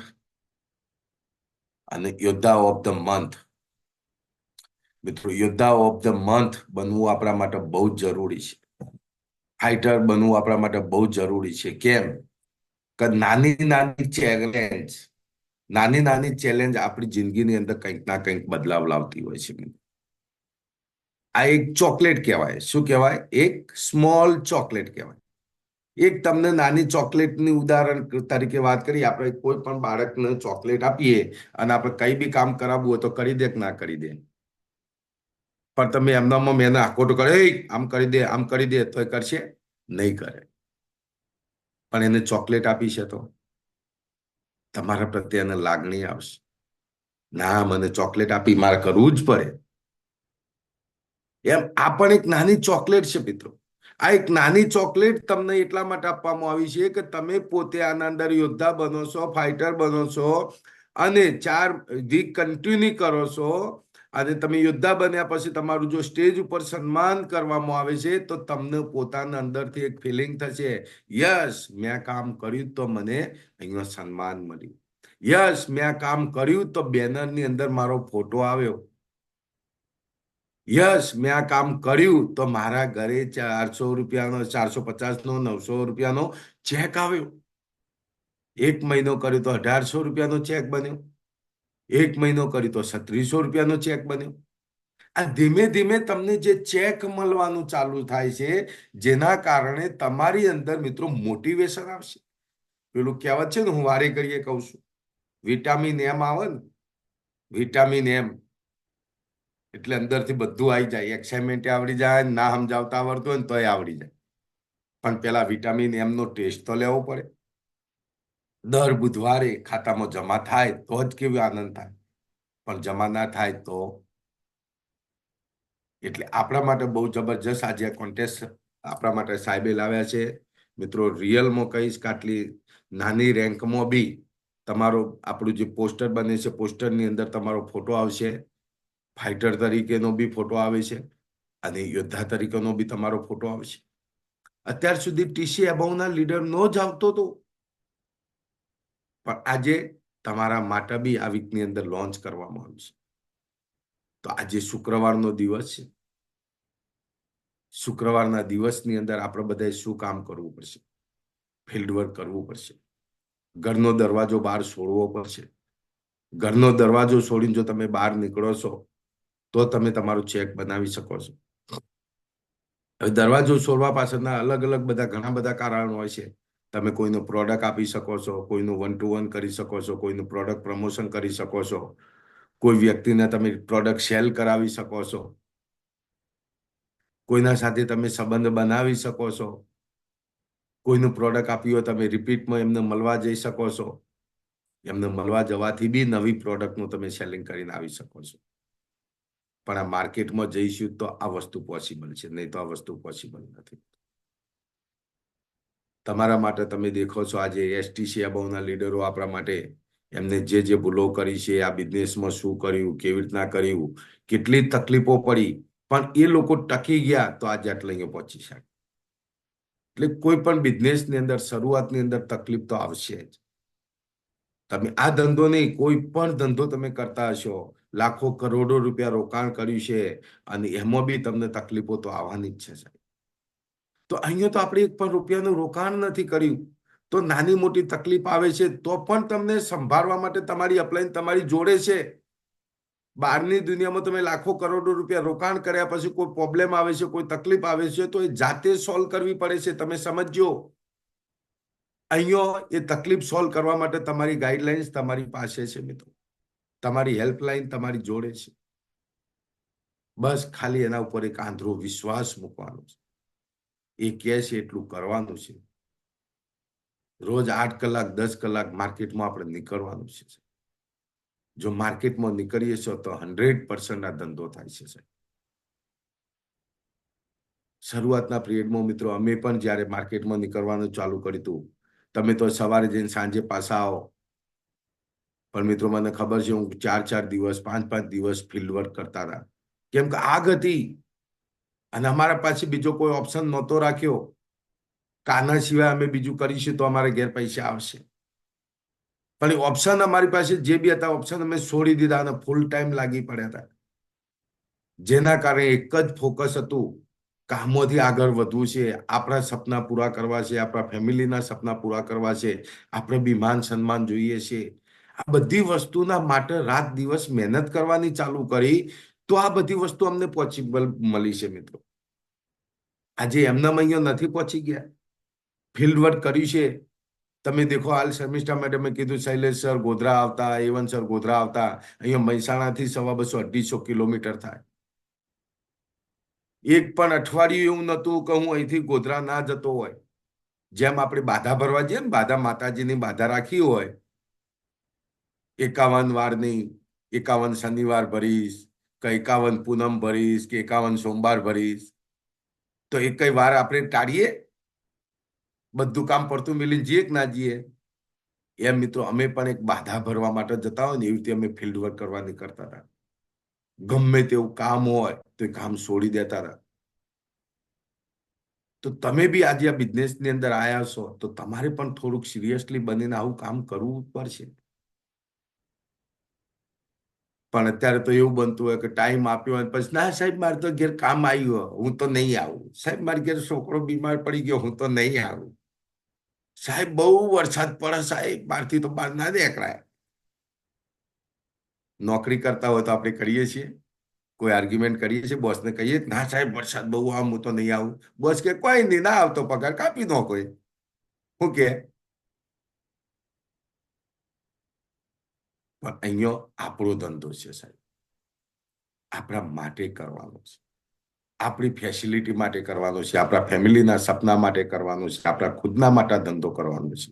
અને યોદ્ધા ઓફ ધ મંથ. મિત્રો, યોદ્ધા ઓફ ધ મંથ બનવું આપણા માટે બહુ જ જરૂરી છે. ફાઇટર બનવું આપણા માટે બહુ જ જરૂરી છે. કેમ કે નાની નાની ચેલેન્જ આપણી જિંદગીની અંદર કંઈક ના કંઈક બદલાવ લાવતી હોય છે. આ એક ચોકલેટ કહેવાય. શું કહેવાય? એક સ્મોલ ચોકલેટ કહેવાય. એક તમને નાની ચોકલેટની ઉદાહરણ તરીકે વાત કરીએ. આપણે કોઈ પણ બાળકને ચોકલેટ આપીએ અને આપણે કઈ બી કામ કરાવવું હોય તો કરી દે કે ના કરી દે? પણ તમે એમનામાં મેં આખોટો કરે, આમ કરી દે, આમ કરી દે, તો એ કરશે નહીં કરે. પણ એને ચોકલેટ આપી છે તો તમારા પ્રત્યે એને લાગણી આવશે. ના, મને ચોકલેટ આપી, મારે કરવું જ પડે. એમ આ પણ એક નાની ચોકલેટ છે મિત્રો. આ એક નાની ચોકલેટ તમને એટલા માટે આપવામાં આવી છે કે તમે પોતે આના અંદર યોદ્ધા બનો છો, ફાઇટર બનો છો અને 4 વીક કન્ટિન્યુ કરો છો. અને તમે યોદ્ધા બન્યા પછી તમારું જો સ્ટેજ ઉપર સન્માન કરવામાં આવે છે તો તમને પોતાના અંદરથી એક ફિલિંગ થશે, યસ, મેં કામ કર્યું તો મને અહીંયા સન્માન મળ્યું. યસ, મેં કામ કર્યું તો બેનરની અંદર મારો ફોટો આવ્યો. યસ, મેં આ કામ કર્યું તો મારા ઘરે 400 રૂપિયાનો, 450નો, 900 રૂપિયાનો ચેક આવ્યો. 1 મહિનો કર્યું તો 1800 રૂપિયાનો ચેક બન્યો. 1 મહિનો કર્યું તો 3600 રૂપિયાનો ચેક બન્યો. આ ધીમે ધીમે તમને જે ચેક મળવાનું ચાલુ થાય છે, જેના કારણે તમારી અંદર મિત્રો મોટિવેશન આવશે. પેલું કહેવત છે ને, હું વારે ઘડીએ કહું છું, વિટામિન એમ આવે ને, વિટામિન એમ એટલે અંદરથી બધું આવી જાય. એક્સાઇટમેન્ટ આવડી જાય, ના સમજાવતા આવડતું હોય ને તોય આવડી જાય. પણ પેલા વિટામિન એમ નો ટેસ્ટ તો લેવો પડે. દર બુધવારે ખાતામાં જમા થાય તો જ કેવો આનંદ થાય. પણ જમા ના થાય તો. એટલે આપણા માટે બહુ જબરજસ્ત આજે કોન્ટેસ્ટ આપણા માટે સાહેબે લાવ્યા છે. મિત્રો, રિયલમાં કહીશ કે આટલી નાની રેન્કમાં બી તમારો આપણું જે પોસ્ટર બને છે, પોસ્ટરની અંદર તમારો ફોટો આવશે. ફાઇટર તરીકેનો બી ફોટો આવે છે અને યોદ્ધા તરીકેનો બી તમારો ફોટો આવશે. અત્યાર સુધી ટીસી એબાઉના લીડર નો જ આવતો હતો, પણ આજે તમારા માટે બી આ વીકની અંદર લોન્ચ કરવામાં આવ્યું છે. તો આજે શુક્રવારનો દિવસ છે. શુક્રવારના દિવસની અંદર આપણે બધાએ શું કામ કરવું પડશે? ફિલ્ડ વર્ક કરવું પડશે. ઘરનો દરવાજો બહાર છોડવો પડશે. ઘરનો દરવાજો છોડીને જો તમે બહાર નીકળો છો તો તમે તમારું ચેક બનાવી શકો છો. હવે દરવાજો છોડવા પાછળના અલગ અલગ બધા ઘણા બધા કારણો હોય છે. તમે કોઈનું પ્રોડક્ટ આપી શકો છો, કોઈનું 1-to-1 કરી શકો છો, કોઈનું પ્રોડક્ટ પ્રમોશન કરી શકો છો, કોઈ વ્યક્તિને તમે પ્રોડક્ટ સેલ કરાવી શકો છો, કોઈના સાથે તમે સંબંધ બનાવી શકો છો, કોઈનું પ્રોડક્ટ આપ્યું હોય તમે રિપીટમાં એમને મળવા જઈ શકો છો. એમને મળવા જવાથી બી નવી પ્રોડક્ટનું તમે સેલિંગ કરીને આવી શકો છો. પણ આ માર્કેટમાં જઈશું તો આ વસ્તુ પોસિબલ છે, નહીં તો આ વસ્તુ પોસિબલ નથી. તમારા માટે તમે દેખો છો આજે એસટીસી અબાઉના લીડરો આપણા માટે એમને જે ભૂલો કરી છે, આ બિઝનેસમાં શું કર્યું, કેવી રીતના કર્યું, કેટલી તકલીફો પડી, પણ એ લોકો ટકી ગયા તો આજે આટલે અહીંયા પહોંચી શકે. એટલે કોઈ પણ બિઝનેસની અંદર શરૂઆતની અંદર તકલીફ તો આવશે જ. તમે આ ધંધો નહીં, કોઈ પણ ધંધો તમે કરતા હશો, લાખો કરોડો રૂપિયા રોકાણ કર્યું છે અને એમાં બી તમને તકલીફો તો આવવાની જ છે સાહેબ. તો અહીંયા તો આપણે 1 પણ રૂપિયાનું રોકાણ નથી કર્યું, તો નાની મોટી તકલીફ આવે છે તો પણ તમને સંભાળવા માટે તમારી અપલાઈન તમારી જોડે છે. બહારની દુનિયામાં તમે લાખો કરોડો રૂપિયા રોકાણ કર્યા પછી કોઈ પ્રોબ્લેમ આવે છે, કોઈ તકલીફ આવે છે તો એ જાતે સોલ્વ કરવી પડે છે. તમે સમજો, અહીંયા એ તકલીફ સોલ્વ કરવા માટે તમારી ગાઈડલાઇન્સ તમારી પાસે છે મિત્રો. તમારી હેલ્પલાઇન તમારી જોડે છે. બસ ખાલી એના ઉપર એક આંધળો વિશ્વાસ મૂકવાનો છે. એ કહે છે એટલું કરવાનું છે. રોજ 8 કલાક 10 કલાક માર્કેટમાં આપણે નીકળવાનું છે. જો માર્કેટમાં નીકળીએ છો તો 100% આ ધંધો થાય છે સાહેબ. શરૂઆતના પિરિયડમાં મિત્રો અમે પણ જ્યારે માર્કેટમાં નીકળવાનું ચાલુ કર્યું હતું, તમે તો સવારે જઈને સાંજે પાછા આવો, પણ મિત્રો મને ખબર છે હું 4-4 દિવસ 5-5 દિવસ ફિલ્ડ વર્ક કરતા હતા, કેમ કે આગ હતી અને અમારા પાસે બીજો કોઈ ઓપ્શન નહોતો રાખ્યો કે આના સિવાય અમે બીજું કરીશું તો અમારે ઘેર પૈસા આવશે. પણ એ ઓપ્શન અમારી પાસે જે બી હતા ઓપ્શન અમે છોડી દીધા અને ફૂલ ટાઈમ લાગી પડ્યા હતા, જેના કારણે એક જ ફોકસ હતું, કામોથી આગળ વધવું છે, આપણા સપના પૂરા કરવા છે, આપણા ફેમિલીના સપના પૂરા કરવા છે, આપણે બી માન સન્માન જોઈએ છે. આ બધી વસ્તુના માટે રાત દિવસ મહેનત કરવાની ચાલુ કરી તો આ બધી વસ્તુ અમને પોસિબલ મળી છે મિત્રો. આજે એમના અહીંયા નથી પહોંચી ગયા, ફિલ્ડ વર્ક કર્યું છે. તમે દેખો હાલ શર્મિષ્ઠા મેડમે કીધું શૈલેષ સર ગોધરા આવતા, A1 સર ગોધરા આવતા, અહીંયા મહેસાણાથી 250-250 કિલોમીટર થાય. એક પણ અઠવાડિયું એવું નહોતું કે હું અહીંથી ગોધરા ના જતો હોય. જેમ આપણે બાધા ભરવા જઈએ ને, બાધા માતાજીની બાધા રાખી હોય, 51 વારની, 51 શનિવાર ભરીશ કે 51 પૂનમ ભરીશ કે 51 સોમવાર ભરીશ, તો એક વાર આપણે ટાળીએ, બધું કામ પડતું મિલીને જઈએ કે ના જઈએ. એમ મિત્રો અમે પણ એક બાધા ભરવા માટે જતા હોય ને એવી રીતે અમે ફિલ્ડ વર્ક કરવા નીકળતા હતા. ગમે તેવું કામ હોય તો એ કામ છોડી દેતા હતા. તો તમે બી આજે આ બિઝનેસની અંદર આવ્યા છો તો તમારે પણ થોડુંક સિરિયસલી બનીને આવું કામ કરવું પડશે. પણ અત્યારે તો એવું બનતું હોય કે ટાઈમ આપ્યો હોય પછી ના સાહેબ મારે તો ઘેર કામ આવ્યું, હું તો નહીં આવું. સાહેબ મારી ઘેર છોકરો બીમાર પડી ગયો, હું તો નહીં આવું. સાહેબ બહુ વરસાદ પડે, સાહેબ મારથી તો બહાર ના નીકળાય. નોકરી કરતા હોય તો આપણે કરીએ છીએ, કોઈ આર્ગ્યુમેન્ટ કરીએ છીએ, બોસને કહીએ ના સાહેબ વરસાદ બહુ આમ હું તો નહીં આવું. બોસ કે કોઈ નહીં, ના આવતો પગાર કાપી દો કોઈ. શું કે પણ અહીંયા આપણો ધંધો છે સાહેબ, આપણા માટે કરવાનો છે, આપણી ફેસિલિટી માટે કરવાનો છે, આપણા ફેમિલીના સપના માટે કરવાનો છે, આપણા ખુદના માટે ધંધો કરવાનો છે.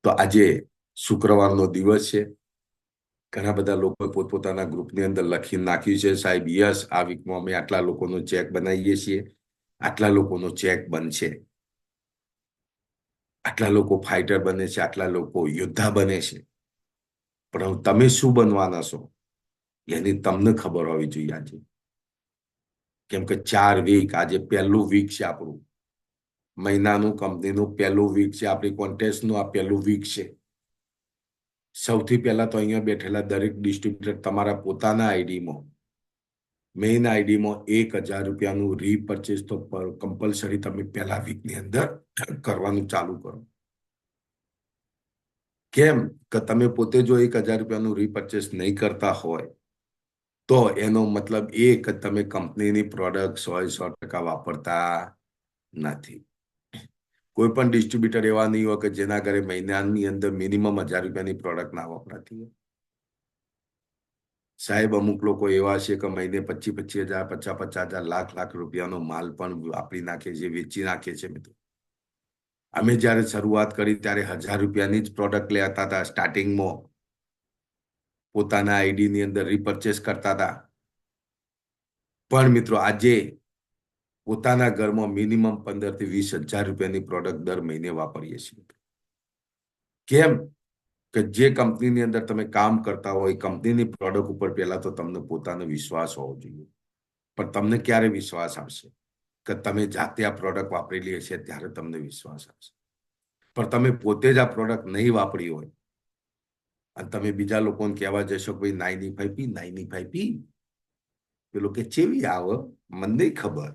તો આજે શુક્રવારનો દિવસ છે. ઘણા બધા લોકોએ પોતપોતાના ગ્રુપની અંદર લખી નાખ્યું છે સાહેબ યસ આ વીકમાં અમે આટલા લોકોનો ચેક બનાવીએ છીએ, આટલા લોકોનો ચેક બનશે, આટલા લોકો ફાઇટર બને છે, આટલા લોકો યોદ્ધા બને છે. પણ તમે શું બનવાના છો એની તમને ખબર હોવી જોઈએ આજે. કેમ કે 4 વીક, આજે પહેલું વીક છે આપણું, મહિનાનું કંપનીનું પહેલું વીક છે, આપણી કોન્ટેસ્ટનું આ પહેલું વીક છે. સૌથી પહેલા તો અહીંયા બેઠેલા દરેક ડિસ્ટ્રીબ્યુટર તમારા પોતાના આઈડીમાં, મેઇન આઈડીમાં 1000 રૂપિયાનું રીપર્ચેસ તો કમ્પલસરી તમે પહેલા વીકની અંદર કરવાનું ચાલુ કરો. કેમ કે તમે પોતે જો 1000 રૂપિયાનું રીપર્ચેસ નહીં કરતા હોય તો એનો મતલબ એ કે તમે કંપનીની પ્રોડક્ટ 100% વાપરતા નથી. કોઈ પણ ડિસ્ટ્રીબ્યુટર એવા નહીં હોય કે જેના ઘરે મહિનાની અંદર મિનિમમ 1000 રૂપિયાની પ્રોડક્ટ ના વપરાતી હોય. સાહેબ અમુક લોકો એવા છે કે મહિને 25,000, 50,000, લાખ રૂપિયાનો માલ પણ વાપરી નાખે છે, વેચી નાખે છે મિત્રો. અમે જ્યારે શરૂઆત કરી ત્યારે 1000 રૂપિયાની જ પ્રોડક્ટ લેતા હતા સ્ટાર્ટિંગમાં, પોતાના આઈડીની અંદર રીપર્ચેસ કરતા હતા. પણ મિત્રો આજે પોતાના ઘરમાં મિનિમમ 15,000 થી 20,000 રૂપિયાની પ્રોડક્ટ દર મહિને વાપરીએ છીએ. કેમ કે જે કંપનીની અંદર તમે કામ કરતા હોય કંપનીની પ્રોડક્ટ ઉપર પહેલા તો તમને પોતાનો વિશ્વાસ હોવો જોઈએ. પણ તમને ક્યારે વિશ્વાસ આવશે કે તમે જાતે આ પ્રોડક્ટ વાપરેલી હશે ત્યારે તમને વિશ્વાસ આવશે. પણ તમે પોતે જ આ પ્રોડક્ટ નહીં વાપરી હોય અને તમે બીજા લોકોને કહેવા જશો કે ભાઈ 95 પી 95 પી, પેલો કે ચેવી આવે મને નહીં ખબર,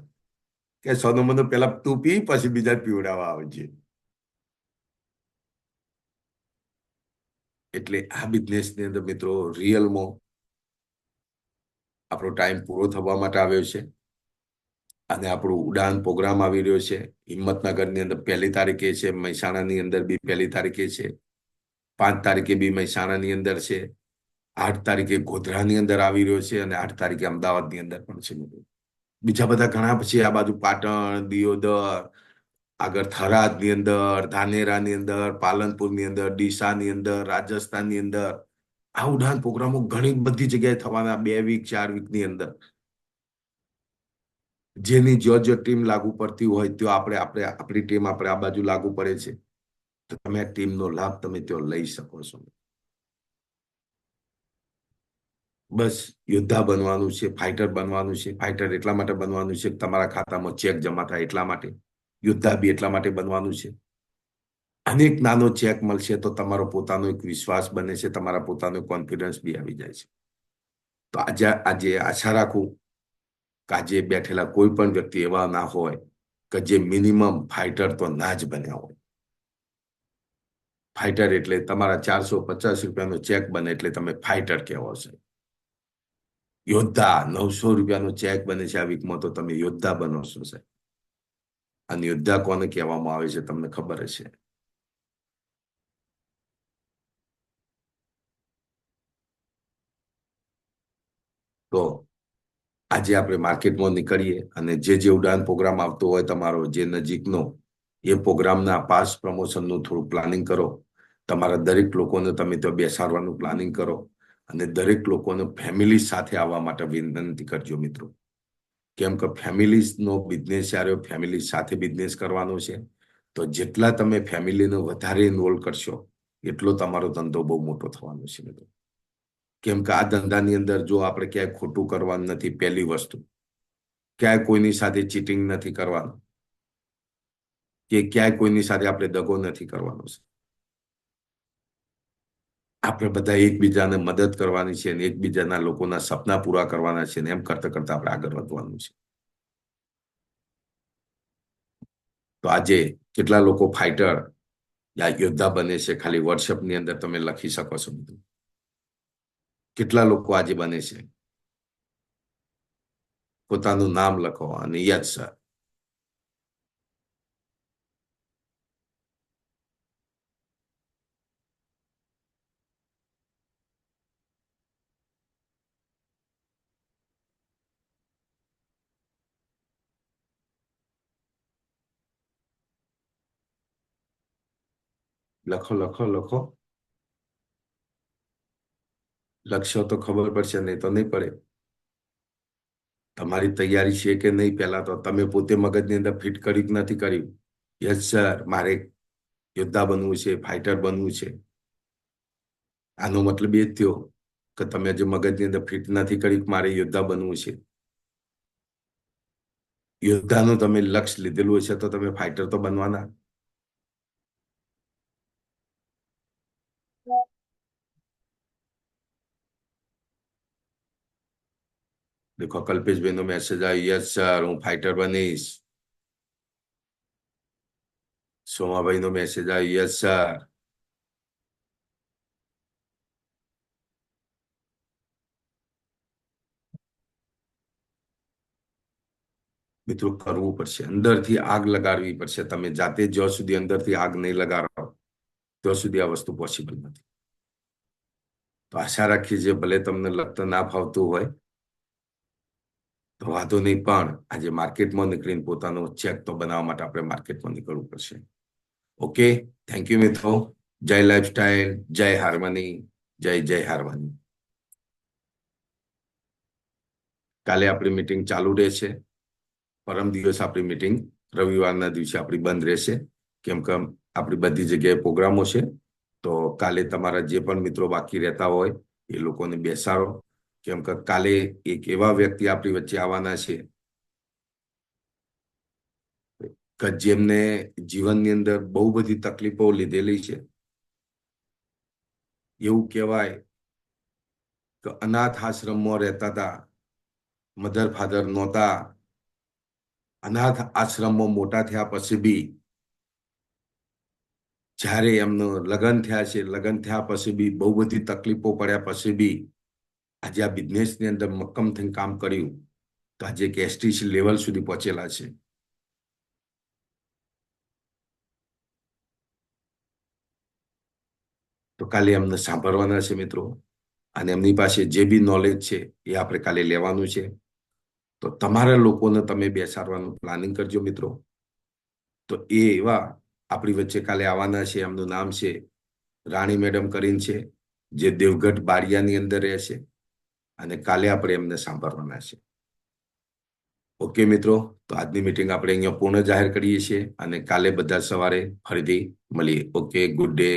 કે સોનો મને પેલા તું પી પછી બીજા પીવડાવવા આવજે. એટલે આ બિઝનેસની અંદર મિત્રો રિયલમાં આપણો ટાઈમ પૂરો થવા માટે આવ્યો છે અને આપણો ઉડાન પ્રોગ્રામ આવી રહ્યો છે. હિંમતનગરની અંદર 1 તારીખે છે, મહેસાણાની અંદર બી 1 તારીખે છે, 5 તારીખે બી મહેસાણાની અંદર છે, 8 તારીખે ગોધરાની અંદર આવી રહ્યો છે અને 8 તારીખે અમદાવાદની અંદર પણ છે. બીજા બધા ઘણા પછી આ બાજુ પાટણ, દિયોદર, આગળ થરાદની અંદર, ધાનેરાની અંદર, પાલનપુરની અંદર, ડીસાની અંદર, રાજસ્થાનની અંદર આ ઉડાન પ્રોગ્રામો ઘણી બધી જગ્યાએ થવાના 2 વીક 4 વીકની અંદર. જેની જો ટીમ લાગુ પડતી હોય તો આપણી ટીમ આપણે આ બાજુ લાગુ પડે છે, તો તમે આ ટીમનો લાભ તમે ત્યાં લઈ શકો છો. બસ યોદ્ધા બનવાનું છે, ફાઇટર બનવાનું છે. ફાઇટર એટલા માટે બનવાનું છે કે તમારા ખાતામાં ચેક જમા થાય એટલા માટે. યોદ્ધા બી એટલા માટે બનવાનું છે. અનેક નાનો ચેક મળશે તો તમારો પોતાનો એક વિશ્વાસ બને છે, તમારા પોતાનો કોન્ફિડન્સ બી આવી જાય છે. તો આજે આશા રાખું કે આજે બેઠેલા કોઈ પણ વ્યક્તિ એવા ના હોય કે જે મિનિમમ ફાઇટર તો ના જ બન્યા હોય. ફાઇટર એટલે તમારા 450 રૂપિયાનો ચેક બને એટલે તમે ફાઇટર કહેવો છો. યોદ્ધા 900 રૂપિયાનો ચેક બને છે આ વીકમાં તો તમે યોદ્ધા બનો છો સાહેબ. અને યોદ્ધા કોને કહેવામાં આવે છે તમને ખબર હશે. તો આજે આપણે માર્કેટમાં નીકળીએ અને જે ઉડાન પ્રોગ્રામ આવતો હોય તમારો જે નજીકનો, એ પ્રોગ્રામના પાસ પ્રમોશનનું થોડું પ્લાનિંગ કરો. તમારા દરેક લોકોને તમે ત્યાં બેસાડવાનું પ્લાનિંગ કરો અને દરેક લોકોને ફેમિલી સાથે આવવા માટે વિનંતી કરજો મિત્રો. કેમ કે ફેમિલીનો બિઝનેસ જ્યારે ફેમિલી સાથે બિઝનેસ કરવાનો છે, તો જેટલા તમે ફેમિલીને વધારે ઇન્વોલ્વ કરશો એટલો તમારો ધંધો બહુ મોટો થવાનો છે મિત્રો. કેમ કે આ ધંધાની અંદર જો આપણે ક્યાંય ખોટું કરવાનું નથી, પહેલી વસ્તુ. ક્યાંય કોઈની સાથે ચીટિંગ નથી કરવાનું, કે ક્યાંય કોઈની સાથે આપણે દગો નથી કરવાનો છે. આપણે બધા એકબીજાને મદદ કરવાની છે અને એકબીજાના લોકોના સપના પૂરા કરવાના છે ને એમ કરતા કરતા આપણે આગળ વધવાનું છે. તો આજે કેટલા લોકો ફાઇટર યા યોદ્ધા બને છે ખાલી વોટ્સએપની અંદર તમે લખી શકો છો બધું. કેટલા લોકો આજે બને છે, પોતાનું નામ લખો અને યસ સર. લખો લખો લખો. લખશો તો ખબર પડશે, નહીં તો નહીં પડે. તમારી તૈયારી છે કે નહીં પહેલા તો તમે પોતે મગજની અંદર ફિટ કર્યું કે નથી કર્યું. યસ સર, મારે યોદ્ધા બનવું છે, ફાઇટર બનવું છે. આનો મતલબ એ જ થયો કે તમે જે મગજની અંદર ફિટ નથી કર્યું કે મારે યોદ્ધા બનવું છે. યોદ્ધાનું તમે લક્ષ્ય લીધેલું હશે તો તમે ફાઇટર તો બનવાના. દેખો કલ્પેશભાઈનો મેસેજ આવ્યો, યસ સર હું ફાઇટર બનીશ. સોમાભાઈનો મેસેજ આવ્યો, યસ સર. મિત્રો કરવું પડશે, અંદરથી આગ લગાડવી પડશે. તમે જાતે જ્યાં સુધી અંદરથી આગ નહીં લગાડો ત્યાં સુધી આ વસ્તુ પોસિબલ નથી. તો આશા રાખીએ છીએ ભલે તમને લગતા ના ફાવતું હોય તો વાંધો નહીં, પણ આજે માર્કેટમાં નીકળીને પોતાનો ચેક તો બનાવવા માટે આપણે માર્કેટમાં નીકળવું પડશે. ઓકે, થેન્ક યુ મિત્રો. જય લાઈફસ્ટાઈલ, જય હાર્મની, જય જય હાર્મની. કાલે આપણી મીટિંગ ચાલુ રહેશે. પરમ દિવસ આપણી મીટિંગ રવિવારના દિવસે આપણી બંધ રહેશે, કેમ કે આપણી બધી જગ્યાએ પ્રોગ્રામો છે. તો કાલે તમારા જે પણ મિત્રો બાકી રહેતા હોય એ લોકોને બેસાડો, કેમ કે કાલે એક એવા વ્યક્તિ આપણી વચ્ચે આવવાના છે કે જેમને જીવનની અંદર બહુ બધી તકલીફો લીધેલી છે. એવું કહેવાય કે અનાથ આશ્રમમાં રહેતા હતા, મધર ફાધર નહોતા. અનાથ આશ્રમમાં મોટા થયા પછી બી જ્યારે એમનું લગ્ન થયા છે, લગ્ન થયા પછી બી બહુ બધી તકલીફો પડ્યા પછી બી આજે આ બિઝનેસની અંદર મક્કમ થઈને કામ કર્યું તો આજે એક એસટીસી લેવલ સુધી પહોંચેલા છે. તો કાલે એમને સાંભળવાના છે મિત્રો, અને એમની પાસે જે બી નોલેજ છે એ આપણે કાલે લેવાનું છે. તો તમારા લોકોને તમે બેસાડવાનું પ્લાનિંગ કરજો મિત્રો. તો એ એવા આપણી વચ્ચે કાલે આવવાના છે, એમનું નામ છે રાણી મેડમ કરીને છે. જે દેવગઢ બારિયાની અંદર રહે છે, અને કાલે આપણે એમને સાંભળવાના છે. ઓકે મિત્રો, તો આજની મીટિંગ આપણે અહીંયા પૂર્ણ જાહેર કરીએ છીએ, અને કાલે બધા સવારે ફરીથી મળીએ. Okay, good day.